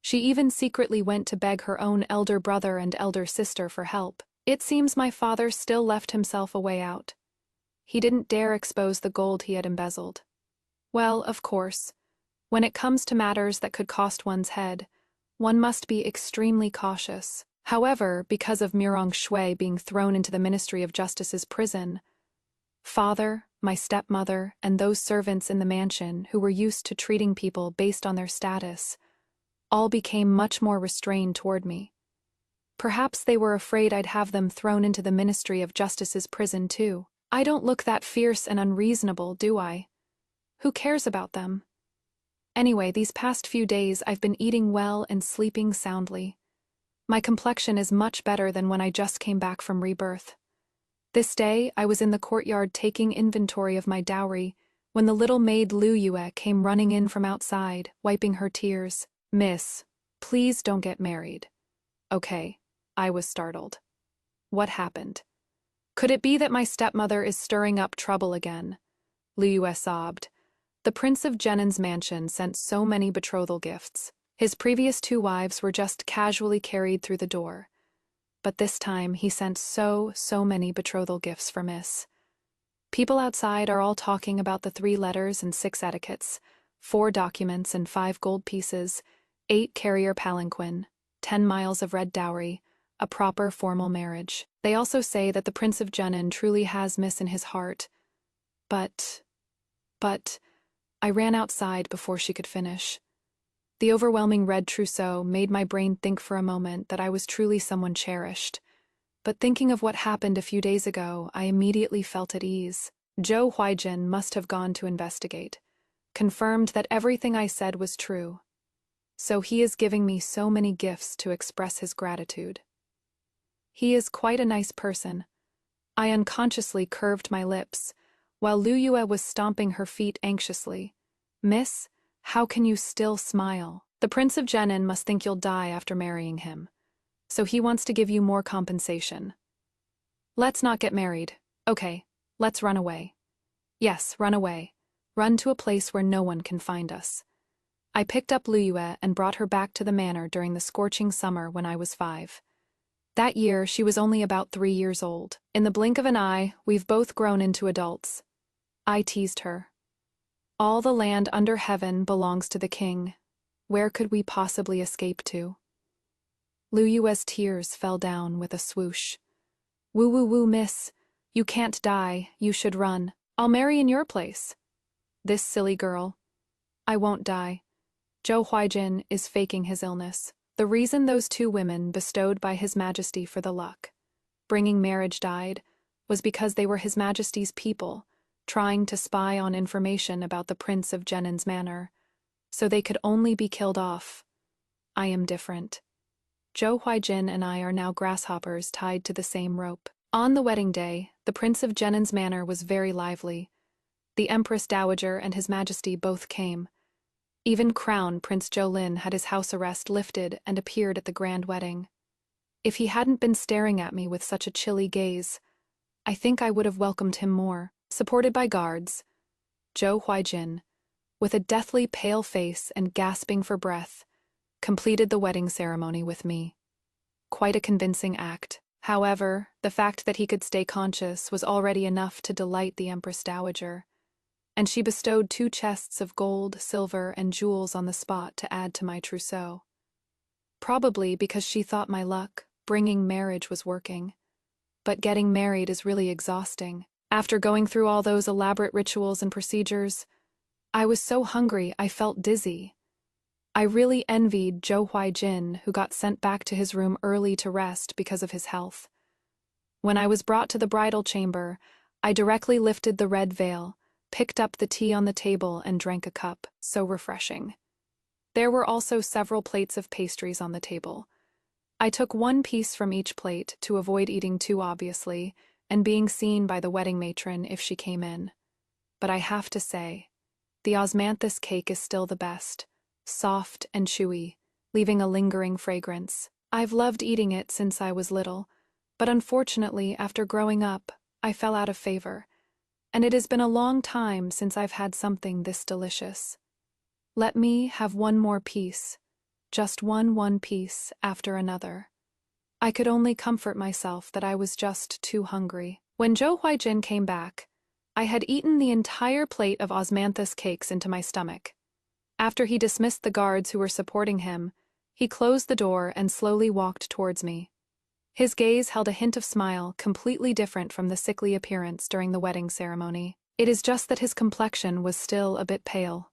A: She even secretly went to beg her own elder brother and elder sister for help. It seems my father still left himself a way out. He didn't dare expose the gold he had embezzled. Well, of course, when it comes to matters that could cost one's head, one must be extremely cautious. However, because of Murong Shui being thrown into the Ministry of Justice's prison, father, my stepmother, and those servants in the mansion who were used to treating people based on their status all became much more restrained toward me. Perhaps they were afraid I'd have them thrown into the Ministry of Justice's prison too. I don't look that fierce and unreasonable, do I? Who cares about them? Anyway, these past few days I've been eating well and sleeping soundly. My complexion is much better than when I just came back from rebirth. This day, I was in the courtyard taking inventory of my dowry when the little maid Lu Yue came running in from outside, wiping her tears. "Miss, Please don't get married. Okay. I was startled. What happened? Could it be that my stepmother is stirring up trouble again? Liu sobbed. The Prince of Jennan's mansion sent so many betrothal gifts. His previous 2 wives were just casually carried through the door. But this time he sent so many betrothal gifts for Miss. People outside are all talking about the 3 letters and 6 etiquettes, 4 documents and 5 gold pieces, 8 carrier palanquin, 10 miles of red dowry, a proper formal marriage. They also say that the Prince of Jennan truly has Miss in his heart. But, I ran outside before she could finish. The overwhelming red trousseau made my brain think for a moment that I was truly someone cherished. But thinking of what happened a few days ago, I immediately felt at ease. Zhou Huijin must have gone to investigate, confirmed that everything I said was true. So he is giving me so many gifts to express his gratitude. He is quite a nice person. I unconsciously curved my lips, while Liu Yue was stomping her feet anxiously. Miss, how can you still smile? The Prince of Jennan must think you'll die after marrying him. So he wants to give you more compensation. Let's not get married. Okay, let's run away. Yes, run away. Run to a place where no one can find us. I picked up Liu Yue and brought her back to the manor during the scorching summer when I was 5. That year, she was only about 3 years old. In the blink of an eye, we've both grown into adults. I teased her. All the land under heaven belongs to the king. Where could we possibly escape to? Liu Yue's tears fell down with a swoosh. Woo, miss. You can't die, you should run. I'll marry in your place. This silly girl. I won't die. Zhou Huijin is faking his illness. The reason those 2 women bestowed by His Majesty for the luck, bringing marriage died, was because they were His Majesty's people, trying to spy on information about the Prince of Jennan's manor, so they could only be killed off. I am different. Zhou Huijin and I are now grasshoppers tied to the same rope. On the wedding day, the Prince of Jennan's manor was very lively. The Empress Dowager and His Majesty both came. Even Crown Prince Jolin had his house arrest lifted and appeared at the grand wedding. If he hadn't been staring at me with such a chilly gaze, I think I would have welcomed him more. Supported by guards, Zhou Huijin, with a deathly pale face and gasping for breath, completed the wedding ceremony with me. Quite a convincing act. However, the fact that he could stay conscious was already enough to delight the Empress Dowager, and she bestowed 2 chests of gold, silver, and jewels on the spot to add to my trousseau. Probably because she thought my luck, bringing marriage, was working. But getting married is really exhausting. After going through all those elaborate rituals and procedures, I was so hungry I felt dizzy. I really envied Zhou Huijin, who got sent back to his room early to rest because of his health. When I was brought to the bridal chamber, I directly lifted the red veil, picked up the tea on the table and drank a cup. So refreshing. There were also several plates of pastries on the table. I took 1 piece from each plate to avoid eating too obviously and being seen by the wedding matron if she came in. But I have to say, the osmanthus cake is still the best, soft and chewy, leaving a lingering fragrance. I've loved eating it since I was little, but unfortunately, after growing up, I fell out of favor, and it has been a long time since I've had something this delicious. Let me have 1 more piece, just one piece after another. I could only comfort myself that I was just too hungry. When Zhou Huijin came back, I had eaten the entire plate of osmanthus cakes into my stomach. After he dismissed the guards who were supporting him, he closed the door and slowly walked towards me. His gaze held a hint of smile completely different from the sickly appearance during the wedding ceremony. It is just that his complexion was still a bit pale.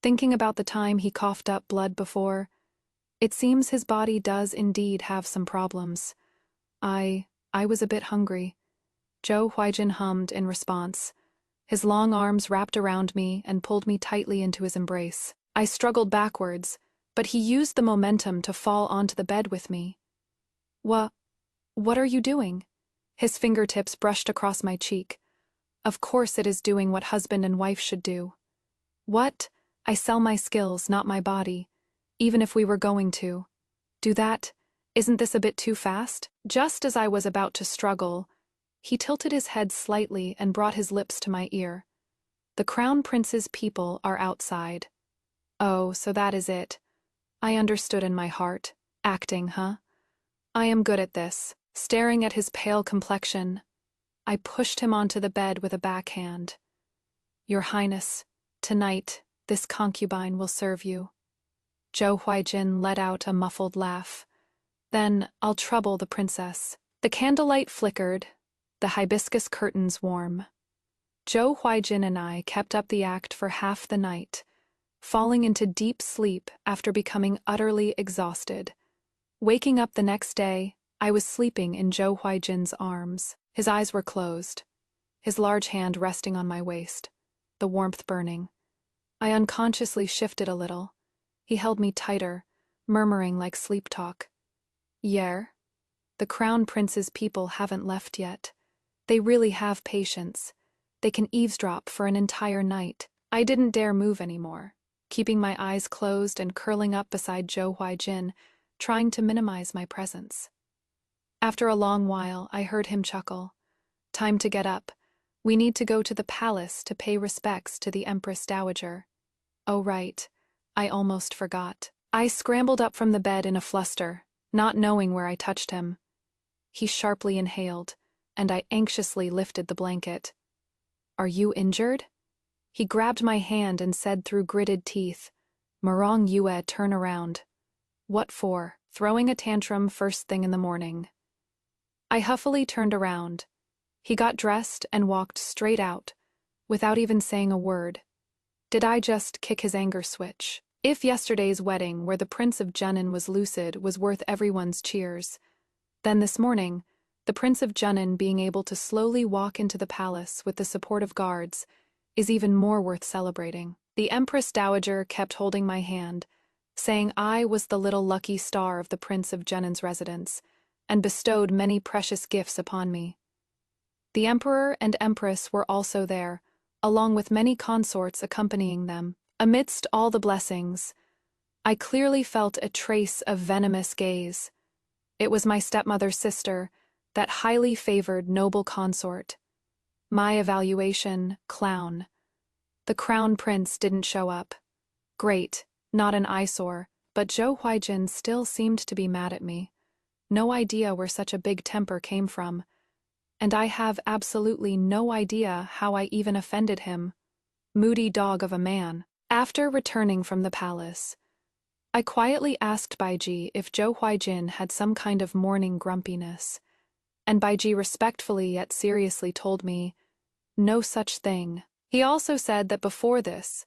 A: Thinking about the time he coughed up blood before, it seems his body does indeed have some problems. I was a bit hungry. Zhou Huijin hummed in response. His long arms wrapped around me and pulled me tightly into his embrace. I struggled backwards, but he used the momentum to fall onto the bed with me. What are you doing? His fingertips brushed across my cheek. Of course it is doing what husband and wife should do. What? I sell my skills, not my body. even if we were going to. Do that? Isn't this a bit too fast? Just as I was about to struggle, he tilted his head slightly and brought his lips to my ear. The Crown Prince's people are outside. Oh, so that is it. I understood in my heart. Acting, huh? I am good at this. Staring at his pale complexion, I pushed him onto the bed with a backhand. Your Highness, tonight, this concubine will serve you. Zhou Huaijin let out a muffled laugh. Then I'll trouble the princess. The candlelight flickered, the hibiscus curtains warm. Zhou Huaijin and I kept up the act for half the night, falling into deep sleep after becoming utterly exhausted. Waking up the next day, I was sleeping in Zhou Huaijin's arms. His eyes were closed, his large hand resting on my waist, the warmth burning. I unconsciously shifted a little. He held me tighter, murmuring like sleep talk. Yer, the Crown Prince's people haven't left yet. They really have patience. They can eavesdrop for an entire night. I didn't dare move anymore, keeping my eyes closed and curling up beside Zhou Huaijin, trying to minimize my presence. After a long while, I heard him chuckle. Time to get up. We need to go to the palace to pay respects to the Empress Dowager. Oh, right. I almost forgot. I scrambled up from the bed in a fluster, not knowing where I touched him. He sharply inhaled, and I anxiously lifted the blanket. Are you injured? He grabbed my hand and said through gritted teeth, Marong Yue, turn around. What for? Throwing a tantrum first thing in the morning. I huffily turned around. He got dressed and walked straight out, without even saying a word. Did I just kick his anger switch? If yesterday's wedding, where the Prince of Junin was lucid, was worth everyone's cheers, then this morning, the Prince of Junin being able to slowly walk into the palace with the support of guards is even more worth celebrating. The Empress Dowager kept holding my hand, saying I was the little lucky star of the Prince of Junin's residence, and bestowed many precious gifts upon me. The Emperor and Empress were also there, along with many consorts accompanying them. Amidst all the blessings, I clearly felt a trace of venomous gaze. It was my stepmother's sister, that highly favored noble consort. My evaluation, clown. The Crown Prince didn't show up. Great, not an eyesore, but Zhou Huaijin still seemed to be mad at me. No idea where such a big temper came from, and I have absolutely no idea how I even offended him. Moody dog of a man. After returning from the palace, I quietly asked Baiji if Zhou Huaijin had some kind of morning grumpiness, and Baiji respectfully yet seriously told me, no such thing. He also said that before this,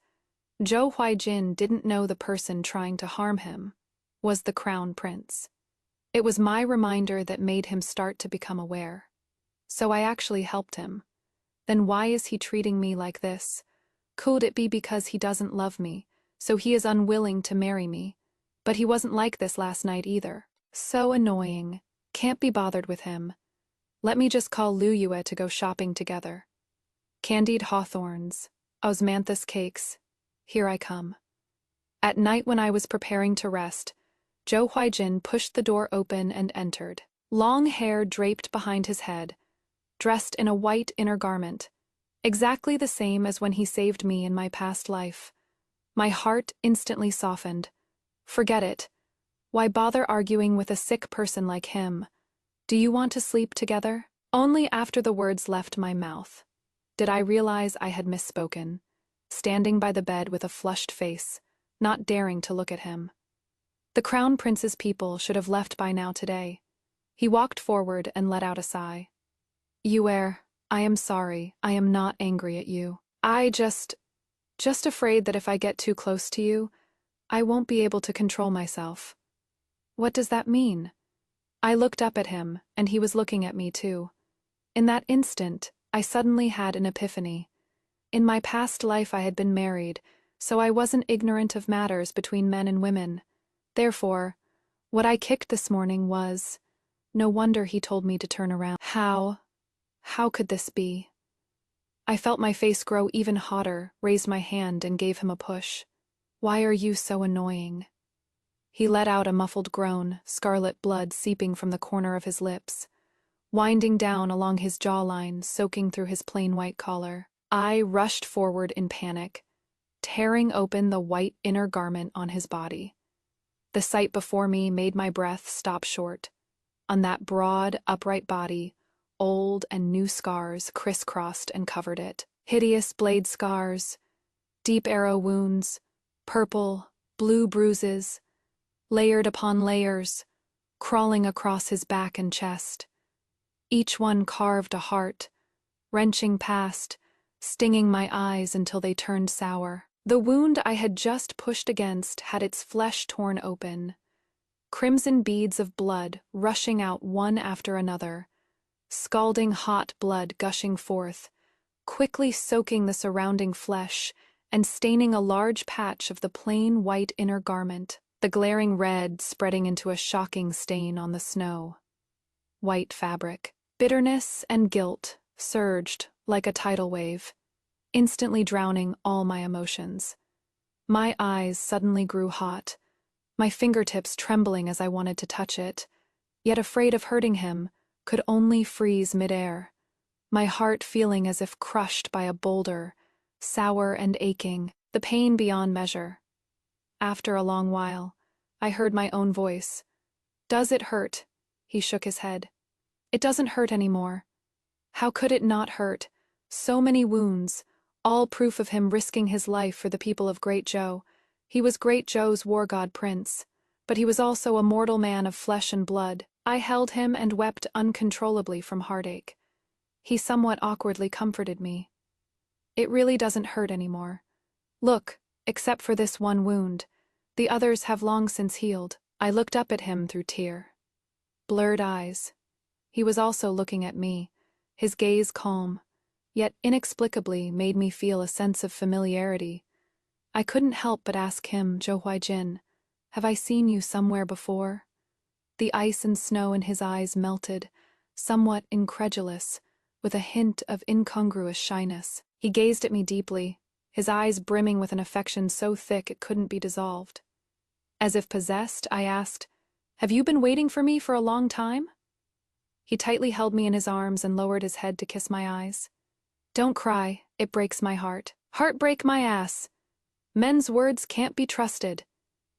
A: Zhou Huaijin didn't know the person trying to harm him was the Crown Prince. It was my reminder that made him start to become aware. So I actually helped him. Then why is he treating me like this? Could it be because he doesn't love me, so he is unwilling to marry me? But he wasn't like this last night either. So annoying. Can't be bothered with him. Let me just call Lu Yue to go shopping together. Candied hawthorns, osmanthus cakes. Here I come. At night when I was preparing to rest, Zhou Huaijin pushed the door open and entered. Long hair draped behind his head, dressed in a white inner garment, exactly the same as when he saved me in my past life. My heart instantly softened. Forget it. Why bother arguing with a sick person like him? Do you want to sleep together? Only after the words left my mouth did I realize I had misspoken, standing by the bed with a flushed face, not daring to look at him. The Crown Prince's people should have left by now today. He walked forward and let out a sigh. Yue, I am sorry. I am not angry at you. I just afraid that if I get too close to you, I won't be able to control myself. What does that mean? I looked up at him, and he was looking at me too. In that instant, I suddenly had an epiphany. In my past life I had been married, so I wasn't ignorant of matters between men and women. Therefore, what I kicked this morning was, no wonder he told me to turn around. How could this be? I felt my face grow even hotter, raised my hand and gave him a push. Why are you so annoying? He let out a muffled groan, scarlet blood seeping from the corner of his lips, winding down along his jawline, soaking through his plain white collar. I rushed forward in panic, tearing open the white inner garment on his body. The sight before me made my breath stop short. On that broad, upright body, old and new scars crisscrossed and covered it. Hideous blade scars, deep arrow wounds, purple, blue bruises, layered upon layers, crawling across his back and chest. Each one carved a heart, wrenching past, stinging my eyes until they turned sour. The wound I had just pushed against had its flesh torn open, crimson beads of blood rushing out one after another, scalding hot blood gushing forth, quickly soaking the surrounding flesh and staining a large patch of the plain white inner garment, the glaring red spreading into a shocking stain on the snow. White fabric. Bitterness and guilt surged like a tidal wave, instantly drowning all my emotions. My eyes suddenly grew hot, my fingertips trembling as I wanted to touch it, yet afraid of hurting him, could only freeze midair, my heart feeling as if crushed by a boulder, sour and aching, the pain beyond measure. After a long while, I heard my own voice. "Does it hurt?" He shook his head. "It doesn't hurt anymore." How could it not hurt? So many wounds, all proof of him risking his life for the people of Great Joe. He was Great Joe's war god prince, but he was also a mortal man of flesh and blood. I held him and wept uncontrollably from heartache. He somewhat awkwardly comforted me. "It really doesn't hurt anymore. Look, except for this one wound. The others have long since healed." I looked up at him through tear. Blurred eyes. He was also looking at me, his gaze calm, yet inexplicably made me feel a sense of familiarity. I couldn't help but ask him, "Zhou Huaijin, have I seen you somewhere before?" The ice and snow in his eyes melted, somewhat incredulous, with a hint of incongruous shyness. He gazed at me deeply, his eyes brimming with an affection so thick it couldn't be dissolved. As if possessed, I asked, "Have you been waiting for me for a long time?" He tightly held me in his arms and lowered his head to kiss my eyes. "Don't cry, it breaks my heart." "Heartbreak my ass. Men's words can't be trusted."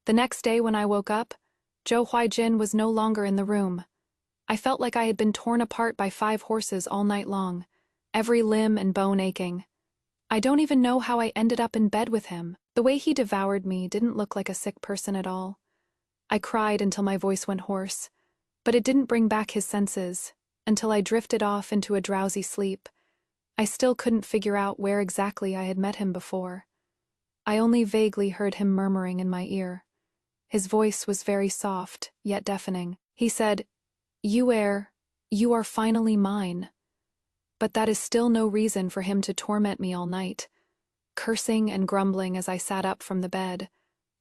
A: The next day when I woke up, Zhou Huaijin was no longer in the room. I felt like I had been torn apart by 5 horses all night long, every limb and bone aching. I don't even know how I ended up in bed with him. The way he devoured me didn't look like a sick person at all. I cried until my voice went hoarse, but it didn't bring back his senses, until I drifted off into a drowsy sleep. I still couldn't figure out where exactly I had met him before. I only vaguely heard him murmuring in my ear. His voice was very soft, yet deafening. He said, you are finally mine." But that is still no reason for him to torment me all night. Cursing and grumbling as I sat up from the bed,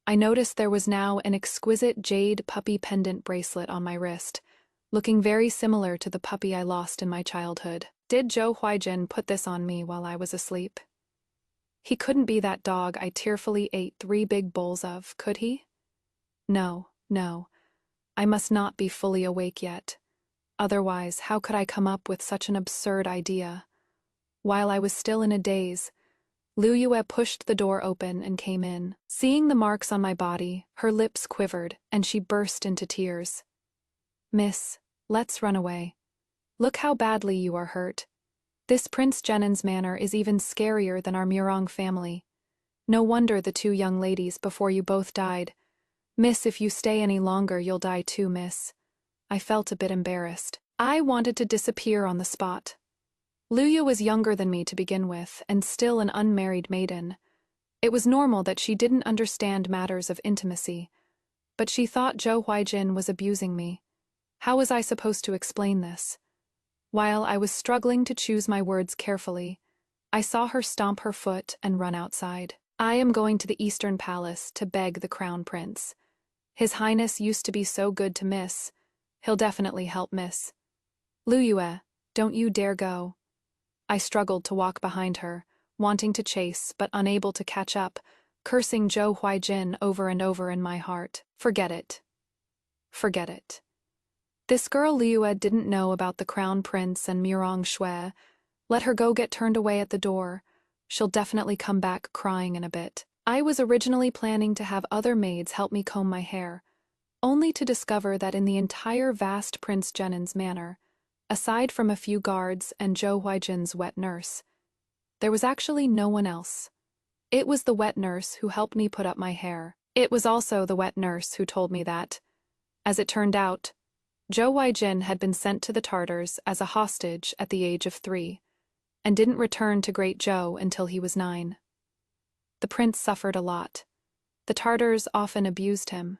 A: I noticed there was now an exquisite jade puppy pendant bracelet on my wrist, looking very similar to the puppy I lost in my childhood. Did Zhou Huaijin put this on me while I was asleep? He couldn't be that dog I tearfully ate 3 big bowls of, could he? No. I must not be fully awake yet. Otherwise, how could I come up with such an absurd idea? While I was still in a daze, Liu Yue pushed the door open and came in. Seeing the marks on my body, her lips quivered, and she burst into tears. "Miss, let's run away. Look how badly you are hurt. This Prince Jenin's manor is even scarier than our Murong family. No wonder the 2 young ladies before you both died. Miss, if you stay any longer, you'll die too, miss." I felt a bit embarrassed. I wanted to disappear on the spot. Liu Yue was younger than me to begin with, and still an unmarried maiden. It was normal that she didn't understand matters of intimacy, but she thought Zhou Huaijin was abusing me. How was I supposed to explain this? While I was struggling to choose my words carefully, I saw her stomp her foot and run outside. "I am going to the Eastern Palace to beg the Crown Prince. His Highness used to be so good to Miss. He'll definitely help Miss." "Liu Yue, don't you dare go." I struggled to walk behind her, wanting to chase but unable to catch up, cursing Zhou Huijin over and over in my heart. Forget it. Forget it. This girl Liue didn't know about the crown prince and Mirong Shui. Let her go get turned away at the door. She'll definitely come back crying in a bit. I was originally planning to have other maids help me comb my hair, only to discover that in the entire vast Prince Jenin's manor, aside from a few guards and Zhou Huijin's wet nurse, there was actually no one else. It was the wet nurse who helped me put up my hair. It was also the wet nurse who told me that, as it turned out, Zhou Huijin had been sent to the Tartars as a hostage at the age of 3, and didn't return to Great Zhou until he was 9. The prince suffered a lot. The Tartars often abused him.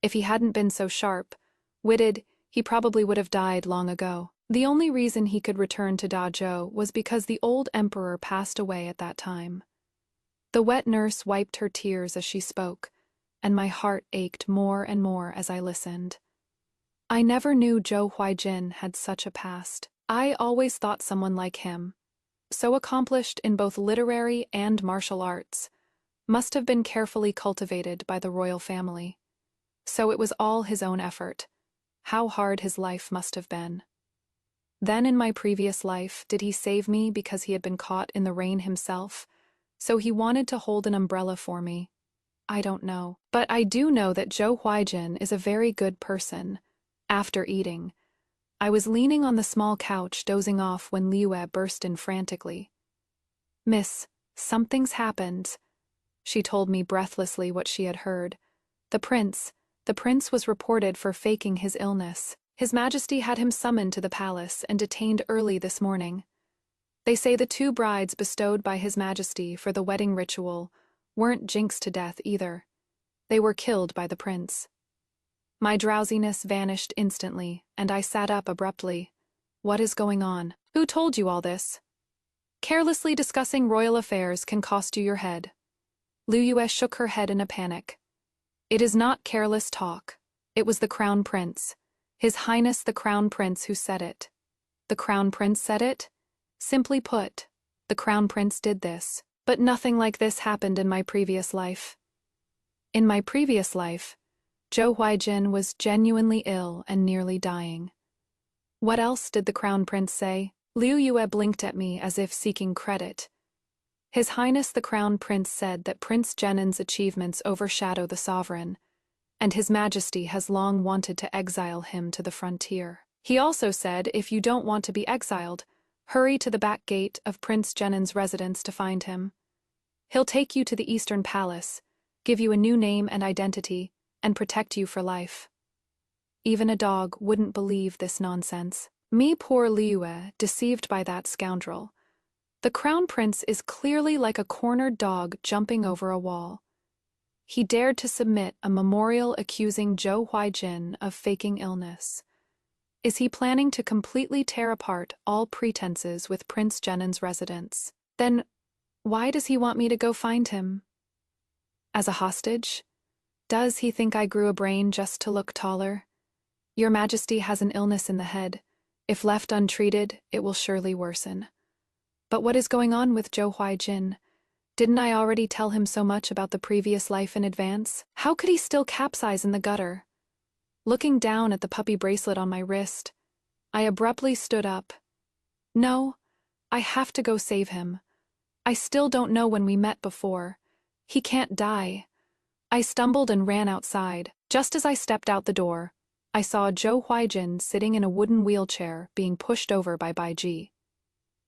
A: If he hadn't been so sharp-witted, he probably would have died long ago. The only reason he could return to Dazhou was because the old emperor passed away at that time. The wet nurse wiped her tears as she spoke, and my heart ached more and more as I listened. I never knew Zhou Huijin had such a past. I always thought someone like him, so accomplished in both literary and martial arts, must have been carefully cultivated by the royal family. So it was all his own effort. How hard his life must have been. Then in my previous life, did he save me because he had been caught in the rain himself, so he wanted to hold an umbrella for me? I don't know. But I do know that Zhou Huijin is a very good person. After eating, I was leaning on the small couch dozing off when Liue burst in frantically. "Miss, something's happened." She told me breathlessly what she had heard. The prince was reported for faking his illness. His Majesty had him summoned to the palace and detained early this morning. They say the 2 brides bestowed by His Majesty for the wedding ritual weren't jinxed to death either. They were killed by the prince. My drowsiness vanished instantly, and I sat up abruptly. What is going on? Who told you all this? Carelessly discussing royal affairs can cost you your head. Liue shook her head in a panic. It is not careless talk. It was the Crown Prince. His Highness the Crown Prince who said it. The Crown Prince said it? Simply put, the Crown Prince did this. But nothing like this happened in my previous life. In my previous life, Zhou Huijin was genuinely ill and nearly dying. What else did the Crown Prince say? Liue blinked at me as if seeking credit. His Highness the Crown Prince said that Prince Jenin's achievements overshadow the sovereign, and His Majesty has long wanted to exile him to the frontier. He also said if you don't want to be exiled, hurry to the back gate of Prince Jenin's residence to find him. He'll take you to the Eastern Palace, give you a new name and identity, and protect you for life. Even a dog wouldn't believe this nonsense. Me, poor Liue, deceived by that scoundrel. The Crown Prince is clearly like a cornered dog jumping over a wall. He dared to submit a memorial accusing Zhou Huijin of faking illness. Is he planning to completely tear apart all pretenses with Prince Jenin's residence? Then, why does he want me to go find him? As a hostage? Does he think I grew a brain just to look taller? Your Majesty has an illness in the head. If left untreated, it will surely worsen. But what is going on with Zhou Huijin? Didn't I already tell him so much about the previous life in advance? How could he still capsize in the gutter? Looking down at the puppy bracelet on my wrist, I abruptly stood up. No, I have to go save him. I still don't know when we met before. He can't die. I stumbled and ran outside. Just as I stepped out the door, I saw Zhou Huijin sitting in a wooden wheelchair being pushed over by Baiji.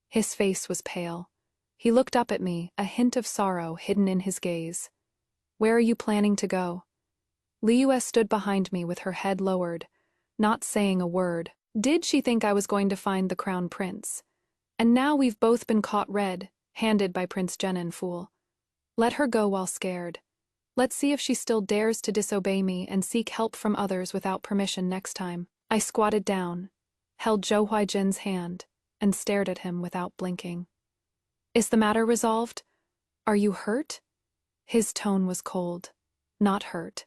A: His face was pale. He looked up at me, a hint of sorrow hidden in his gaze. Where are you planning to go? Liue stood behind me with her head lowered, not saying a word. Did she think I was going to find the Crown Prince? And now we've both been caught red-handed by Prince Jenin, fool. Let her go while scared. Let's see if she still dares to disobey me and seek help from others without permission next time. I squatted down, held Zhou Huijin's hand, and stared at him without blinking. Is the matter resolved? Are you hurt? His tone was cold. Not hurt.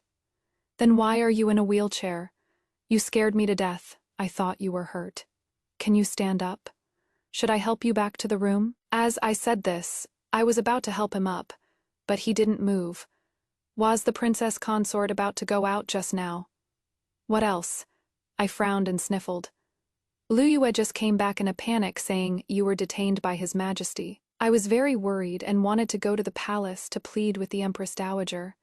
A: Then why are you in a wheelchair? You scared me to death. I thought you were hurt. Can you stand up? Should I help you back to the room? As I said this, I was about to help him up, but he didn't move. Was the princess consort about to go out just now? What else? I frowned and sniffled. Liu Yue just came back in a panic saying you were detained by His Majesty. I was very worried and wanted to go to the palace to plead with the Empress Dowager.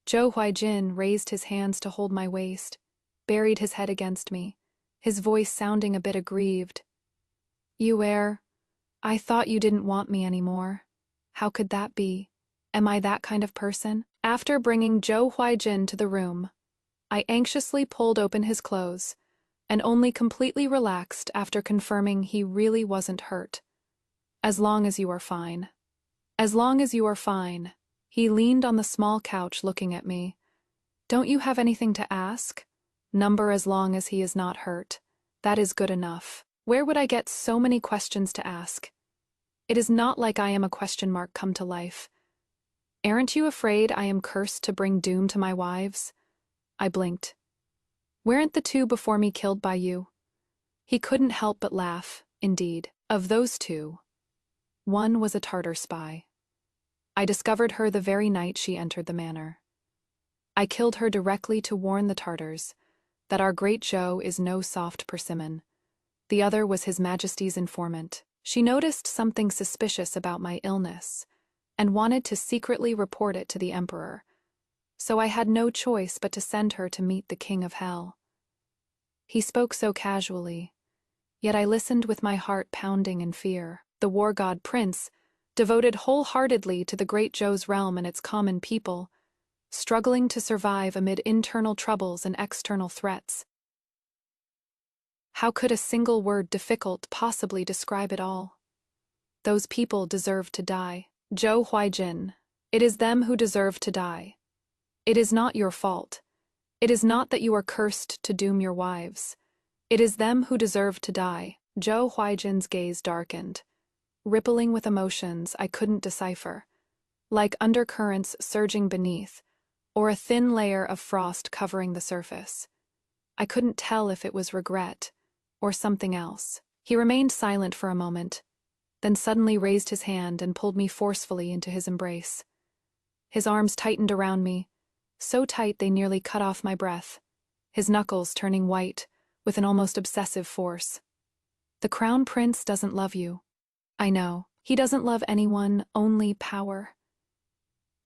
A: Zhou Huaijin raised his hands to hold my waist, buried his head against me, his voice sounding a bit aggrieved. Yue, I thought you didn't want me anymore. How could that be? Am I that kind of person? After bringing Zhou Huaijin to the room, I anxiously pulled open his clothes, and only completely relaxed after confirming he really wasn't hurt. As long as you are fine. As long as you are fine. He leaned on the small couch looking at me. Don't you have anything to ask? Number as long as he is not hurt. That is good enough. Where would I get so many questions to ask? It is not like I am a question mark come to life. Aren't you afraid I am cursed to bring doom to my wives? I blinked. Weren't the two before me killed by you? He couldn't help but laugh, indeed. Of those two, one was a Tartar spy. I discovered her the very night she entered the manor. I killed her directly to warn the Tartars that our great Zhou is no soft persimmon. The other was His Majesty's informant. She noticed something suspicious about my illness and wanted to secretly report it to the Emperor, so I had no choice but to send her to meet the King of Hell. He spoke so casually, yet I listened with my heart pounding in fear. The war god prince, devoted wholeheartedly to the great Zhou's realm and its common people, struggling to survive amid internal troubles and external threats. How could a single word difficult possibly describe it all? Those people deserve to die. Zhou Huaijin, it is them who deserve to die. It is not your fault. It is not that you are cursed to doom your wives. It is them who deserve to die. Zhou Huaijin's gaze darkened, rippling with emotions I couldn't decipher, like undercurrents surging beneath, or a thin layer of frost covering the surface. I couldn't tell if it was regret or something else. He remained silent for a moment, then suddenly raised his hand and pulled me forcefully into his embrace. His arms tightened around me, so tight they nearly cut off my breath, his knuckles turning white with an almost obsessive force. The Crown Prince doesn't love you. I know. He doesn't love anyone, only power.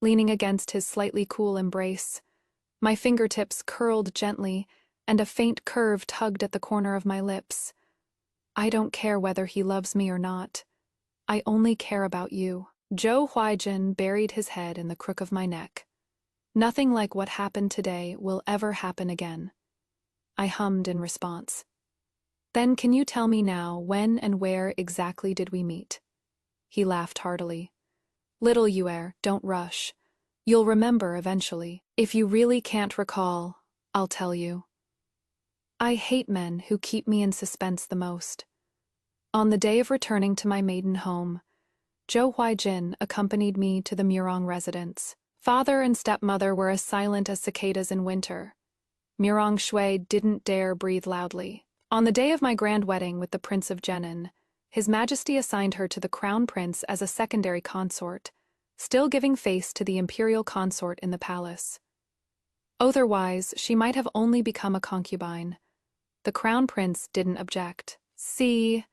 A: Leaning against his slightly cool embrace, my fingertips curled gently, and a faint curve tugged at the corner of my lips. I don't care whether he loves me or not. I only care about you. Zhou Huaijin buried his head in the crook of my neck. Nothing like what happened today will ever happen again. I hummed in response. Then can you tell me now when and where exactly did we meet? He laughed heartily. Little Yue, don't rush. You'll remember eventually. If you really can't recall, I'll tell you. I hate men who keep me in suspense the most. On the day of returning to my maiden home, Zhou Huaijin accompanied me to the Murong residence. Father and stepmother were as silent as cicadas in winter. Murong Shui didn't dare breathe loudly. On the day of my grand wedding with the Prince of Genin, His Majesty assigned her to the Crown Prince as a secondary consort, still giving face to the imperial consort in the palace. Otherwise, she might have only become a concubine. The Crown Prince didn't object. See,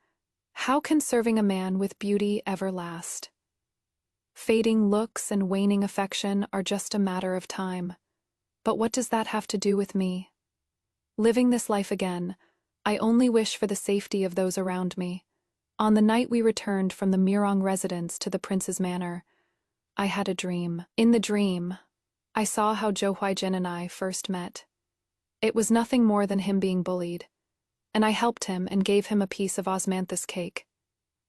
A: how can serving a man with beauty ever last? Fading looks and waning affection are just a matter of time. But what does that have to do with me? Living this life again, I only wish for the safety of those around me. On the night we returned from the Murong residence to the prince's manor, I had a dream. In the dream, I saw how Zhou Huaijin and I first met. It was nothing more than him being bullied, and I helped him and gave him a piece of osmanthus cake.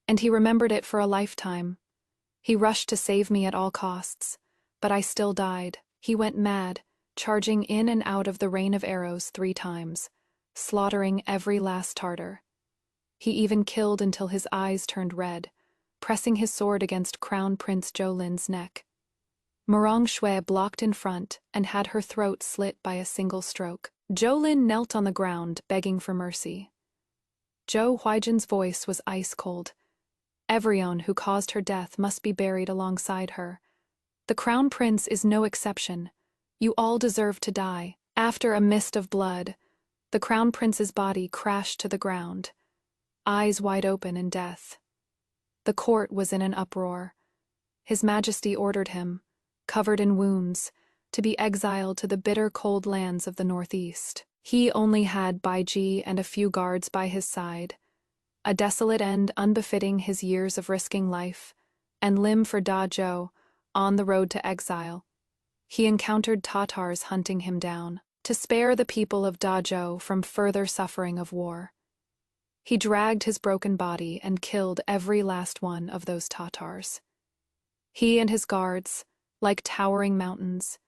A: And he remembered it for a lifetime. He rushed to save me at all costs, but I still died. He went mad, charging in and out of the rain of arrows 3 times, slaughtering every last Tartar. He even killed until his eyes turned red, pressing his sword against Crown Prince Zhoulin's neck. Murong Shui blocked in front and had her throat slit by a single stroke. Zhoulin knelt on the ground, begging for mercy. Zhou Huaijin's voice was ice cold. Everyone who caused her death must be buried alongside her. The crown prince is no exception. You all deserve to die. After a mist of blood, the crown prince's body crashed to the ground, eyes wide open in death. The court was in an uproar. His Majesty ordered him, covered in wounds, to be exiled to the bitter cold lands of the northeast. He only had Baiji and a few guards by his side, a desolate end unbefitting his years of risking life, and Lim for Da Zhou, on the road to exile. He encountered Tatars hunting him down, to spare the people of Da Zhou from further suffering of war. He dragged his broken body and killed every last one of those Tatars. He and his guards, like towering mountains,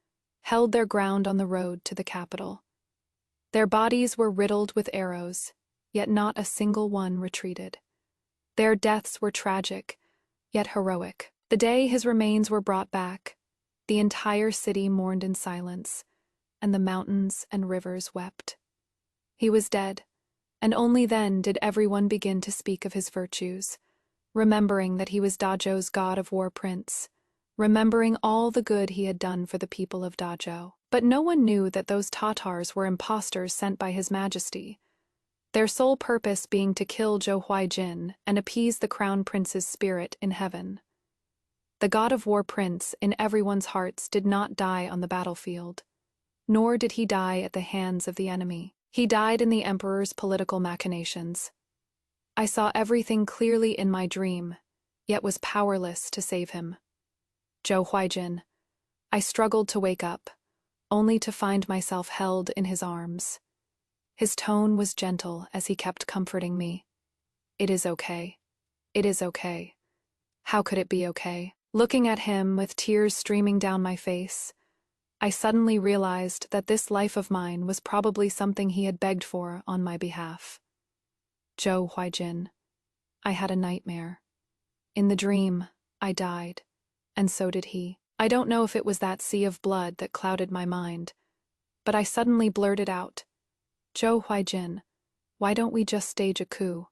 A: held their ground on the road to the capital. Their bodies were riddled with arrows, yet not a single one retreated. Their deaths were tragic, yet heroic. The day his remains were brought back, the entire city mourned in silence, and the mountains and rivers wept. He was dead, and only then did everyone begin to speak of his virtues, remembering that he was Da Zhou's god of war prince, remembering all the good he had done for the people of Da Zhou. But no one knew that those Tatars were impostors sent by His Majesty, their sole purpose being to kill Zhou Huaijin and appease the crown prince's spirit in heaven. The god of war prince in everyone's hearts did not die on the battlefield, nor did he die at the hands of the enemy. He died in the emperor's political machinations. I saw everything clearly in my dream, yet was powerless to save him. Zhou Huaijin. I struggled to wake up, only to find myself held in his arms. His tone was gentle as he kept comforting me. It is okay. It is okay. How could it be okay? Looking at him with tears streaming down my face, I suddenly realized that this life of mine was probably something he had begged for on my behalf. Zhou Huaijin. I had a nightmare. In the dream, I died, and so did he. I don't know if it was that sea of blood that clouded my mind, but I suddenly blurted out, Zhou Huaijin, why don't we just stage a coup?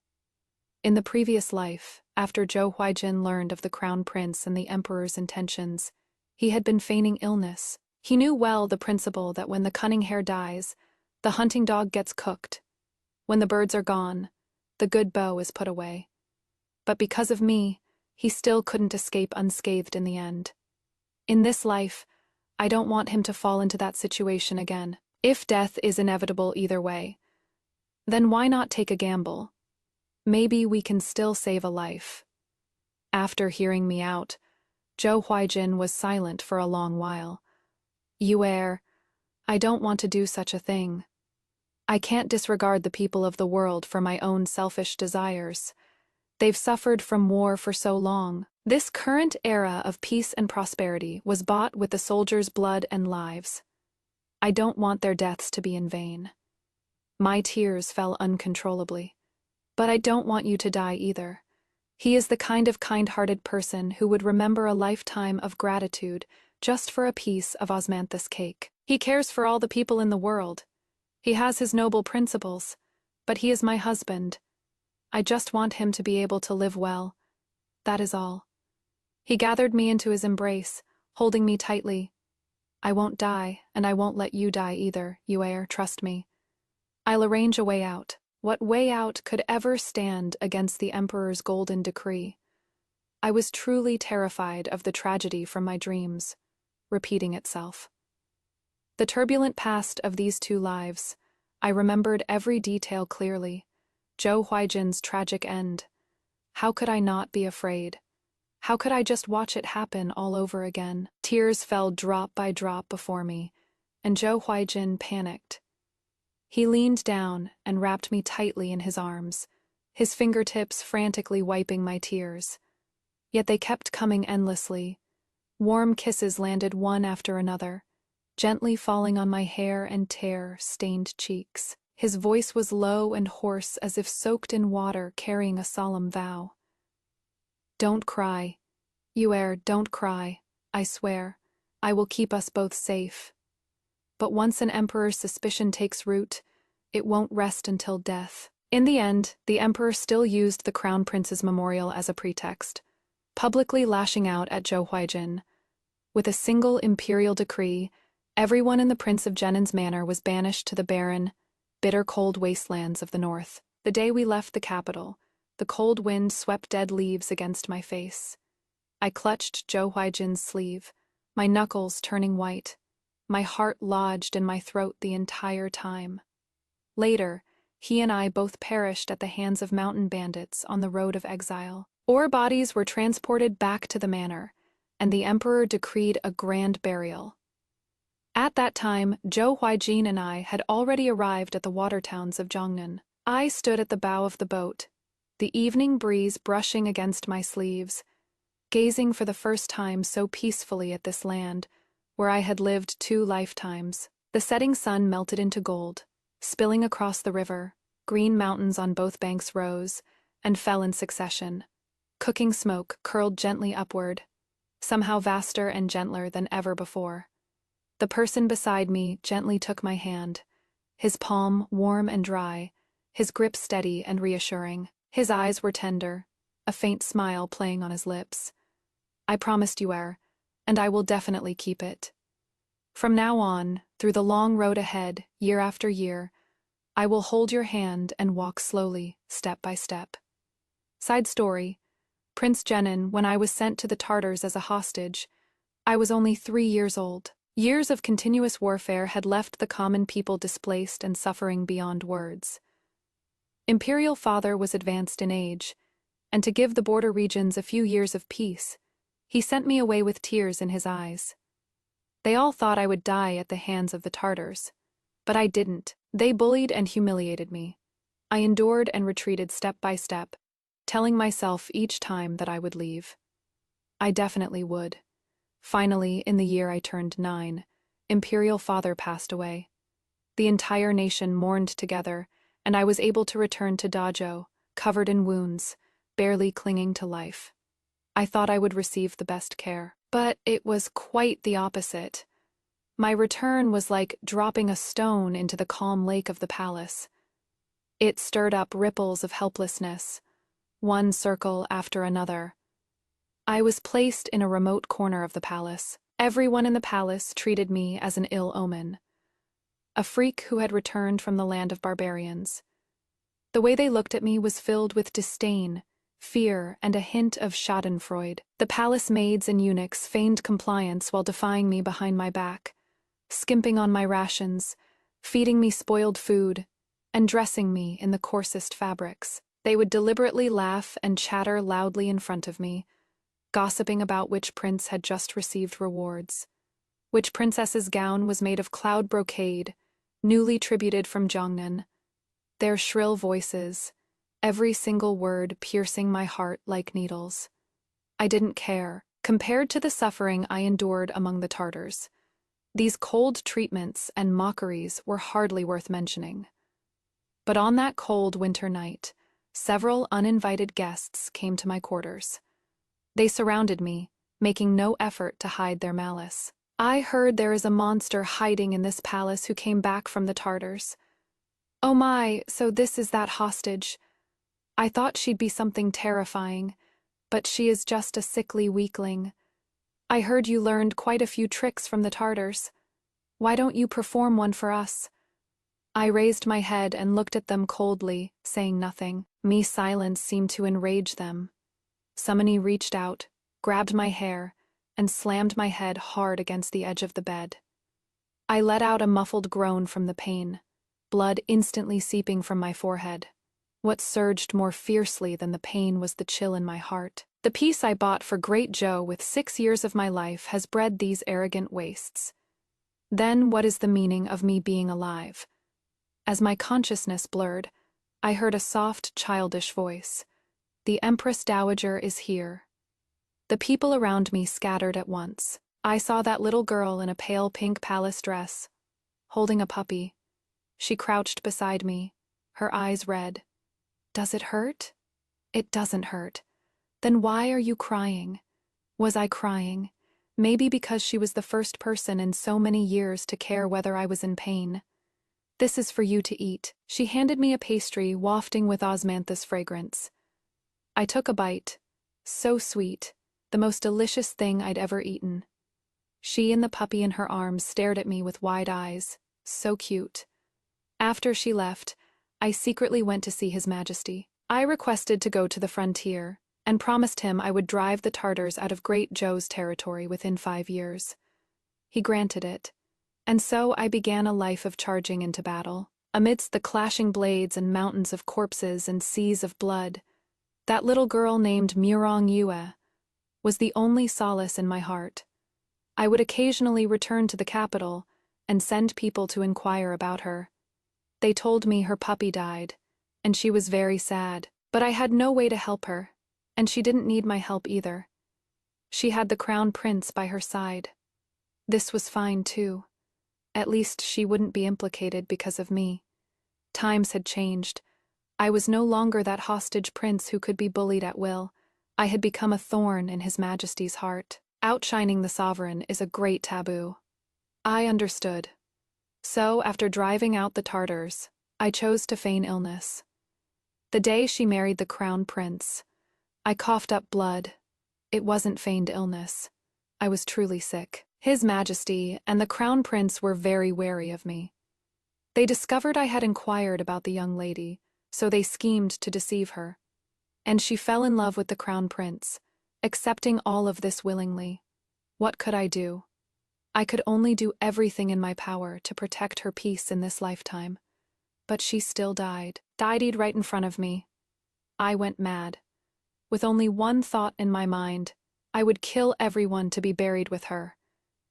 A: In the previous life, after Zhou Huaijin learned of the crown prince and the emperor's intentions, he had been feigning illness. He knew well the principle that when the cunning hare dies, the hunting dog gets cooked. When the birds are gone, the good bow is put away. But because of me, he still couldn't escape unscathed in the end. In this life, I don't want him to fall into that situation again. If death is inevitable either way, then why not take a gamble? Maybe we can still save a life. After hearing me out, Zhou Huaijin was silent for a long while. I don't want to do such a thing. I can't disregard the people of the world for my own selfish desires. They've suffered from war for so long. This current era of peace and prosperity was bought with the soldiers' blood and lives. I don't want their deaths to be in vain. My tears fell uncontrollably. But I don't want you to die either. He is the kind of kind-hearted person who would remember a lifetime of gratitude just for a piece of osmanthus cake. He cares for all the people in the world. He has his noble principles, but he is my husband. I just want him to be able to live well. That is all. He gathered me into his embrace, holding me tightly. I won't die, and I won't let you die either, trust me. I'll arrange a way out. What way out could ever stand against the Emperor's golden decree? I was truly terrified of the tragedy from my dreams, repeating itself. The turbulent past of these two lives, I remembered every detail clearly. Zhou Huaijin's tragic end. How could I not be afraid? How could I just watch it happen all over again? Tears fell drop by drop before me, and Zhou Huaijin panicked. He leaned down and wrapped me tightly in his arms, his fingertips frantically wiping my tears. Yet they kept coming endlessly. Warm kisses landed one after another, gently falling on my hair and tear-stained cheeks. His voice was low and hoarse as if soaked in water carrying a solemn vow. Don't cry. Don't cry. I swear. I will keep us both safe. But once an emperor's suspicion takes root, it won't rest until death. In the end, the emperor still used the crown prince's memorial as a pretext, publicly lashing out at Zhou Huaijin. With a single imperial decree, everyone in the Prince of Jennan's manor was banished to the barren, bitter cold wastelands of the north. The day we left the capital, the cold wind swept dead leaves against my face. I clutched Zhou Huijin's sleeve, my knuckles turning white, my heart lodged in my throat the entire time. Later, he and I both perished at the hands of mountain bandits on the road of exile. Our bodies were transported back to the manor, and the emperor decreed a grand burial. At that time, Zhou Huijin and I had already arrived at the water towns of Zhongnan. I stood at the bow of the boat, the evening breeze brushing against my sleeves, gazing for the first time so peacefully at this land, where I had lived 2 lifetimes. The setting sun melted into gold, spilling across the river. Green mountains on both banks rose and fell in succession. Cooking smoke curled gently upward, somehow vaster and gentler than ever before. The person beside me gently took my hand, his palm warm and dry, his grip steady and reassuring. His eyes were tender, a faint smile playing on his lips. I promised you, and I will definitely keep it. From now on, through the long road ahead, year after year, I will hold your hand and walk slowly, step by step. Side story: Prince Jennin, when I was sent to the Tartars as a hostage, I was only 3 years old. Years of continuous warfare had left the common people displaced and suffering beyond words. Imperial Father was advanced in age, and to give the border regions a few years of peace, he sent me away with tears in his eyes. They all thought I would die at the hands of the Tartars, but I didn't. They bullied and humiliated me. I endured and retreated step by step, telling myself each time that I would leave. I definitely would. Finally, in the year I turned 9, Imperial Father passed away. The entire nation mourned together, and I was able to return to Dazhou, covered in wounds, barely clinging to life. I thought I would receive the best care, but it was quite the opposite. My return was like dropping a stone into the calm lake of the palace. It stirred up ripples of helplessness, one circle after another. I was placed in a remote corner of the palace. Everyone in the palace treated me as an ill omen, a freak who had returned from the land of barbarians. The way they looked at me was filled with disdain, fear, and a hint of schadenfreude. The palace maids and eunuchs feigned compliance while defying me behind my back, skimping on my rations, feeding me spoiled food, and dressing me in the coarsest fabrics. They would deliberately laugh and chatter loudly in front of me, gossiping about which prince had just received rewards, which princess's gown was made of cloud brocade, newly tributed from Zhongnan. Their shrill voices, every single word piercing my heart like needles. I didn't care. Compared to the suffering I endured among the Tartars, these cold treatments and mockeries were hardly worth mentioning. But on that cold winter night, several uninvited guests came to my quarters. They surrounded me, making no effort to hide their malice. I heard there is a monster hiding in this palace who came back from the Tartars. Oh my, so this is that hostage. I thought she'd be something terrifying, but she is just a sickly weakling. I heard you learned quite a few tricks from the Tartars. Why don't you perform one for us? I raised my head and looked at them coldly, saying nothing. Me silence seemed to enrage them. Somebody reached out, grabbed my hair, and slammed my head hard against the edge of the bed. I let out a muffled groan from the pain, blood instantly seeping from my forehead. What surged more fiercely than the pain was the chill in my heart. The peace I bought for Great Joe with 6 years of my life has bred these arrogant wastes. Then what is the meaning of me being alive? As my consciousness blurred, I heard a soft, childish voice. The Empress Dowager is here. The people around me scattered at once. I saw that little girl in a pale pink palace dress, holding a puppy. She crouched beside me, her eyes red. Does it hurt? It doesn't hurt. Then why are you crying? Was I crying? Maybe because she was the first person in so many years to care whether I was in pain. This is for you to eat. She handed me a pastry wafting with osmanthus fragrance. I took a bite. So sweet, the most delicious thing I'd ever eaten. She and the puppy in her arms stared at me with wide eyes. So cute. After she left, I secretly went to see His Majesty. I requested to go to the frontier, and promised him I would drive the Tartars out of Great Joe's territory within 5 years. He granted it, and so I began a life of charging into battle. Amidst the clashing blades and mountains of corpses and seas of blood, that little girl named me.Reborn was the only solace in my heart. I would occasionally return to the capital and send people to inquire about her. They told me her puppy died, and she was very sad, but I had no way to help her, and she didn't need my help either. She had the crown prince by her side. This was fine too. At least she wouldn't be implicated because of me. Times had changed. I was no longer that hostage prince who could be bullied at will. I had become a thorn in His Majesty's heart. Outshining the sovereign is a great taboo. I understood. So, after driving out the Tartars, I chose to feign illness. The day she married the crown prince, I coughed up blood. It wasn't feigned illness. I was truly sick. His Majesty and the crown prince were very wary of me. They discovered I had inquired about the young lady, so they schemed to deceive her. And she fell in love with the crown prince, accepting all of this willingly. What could I do? I could only do everything in my power to protect her peace in this lifetime. But she still died right in front of me. I went mad. With only one thought in my mind, I would kill everyone to be buried with her.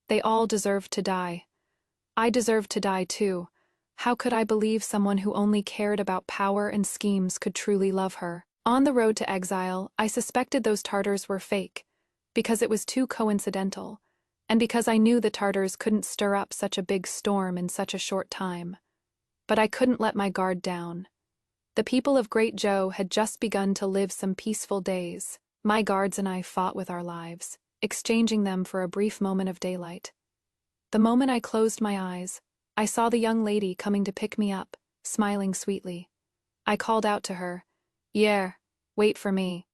A: They all deserved to die. I deserved to die too. How could I believe someone who only cared about power and schemes could truly love her? On the road to exile, I suspected those Tartars were fake, because it was too coincidental, and because I knew the Tartars couldn't stir up such a big storm in such a short time. But I couldn't let my guard down. The people of Great Joe had just begun to live some peaceful days. My guards and I fought with our lives, exchanging them for a brief moment of daylight. The moment I closed my eyes, I saw the young lady coming to pick me up, smiling sweetly. I called out to her, "Yeah, wait for me."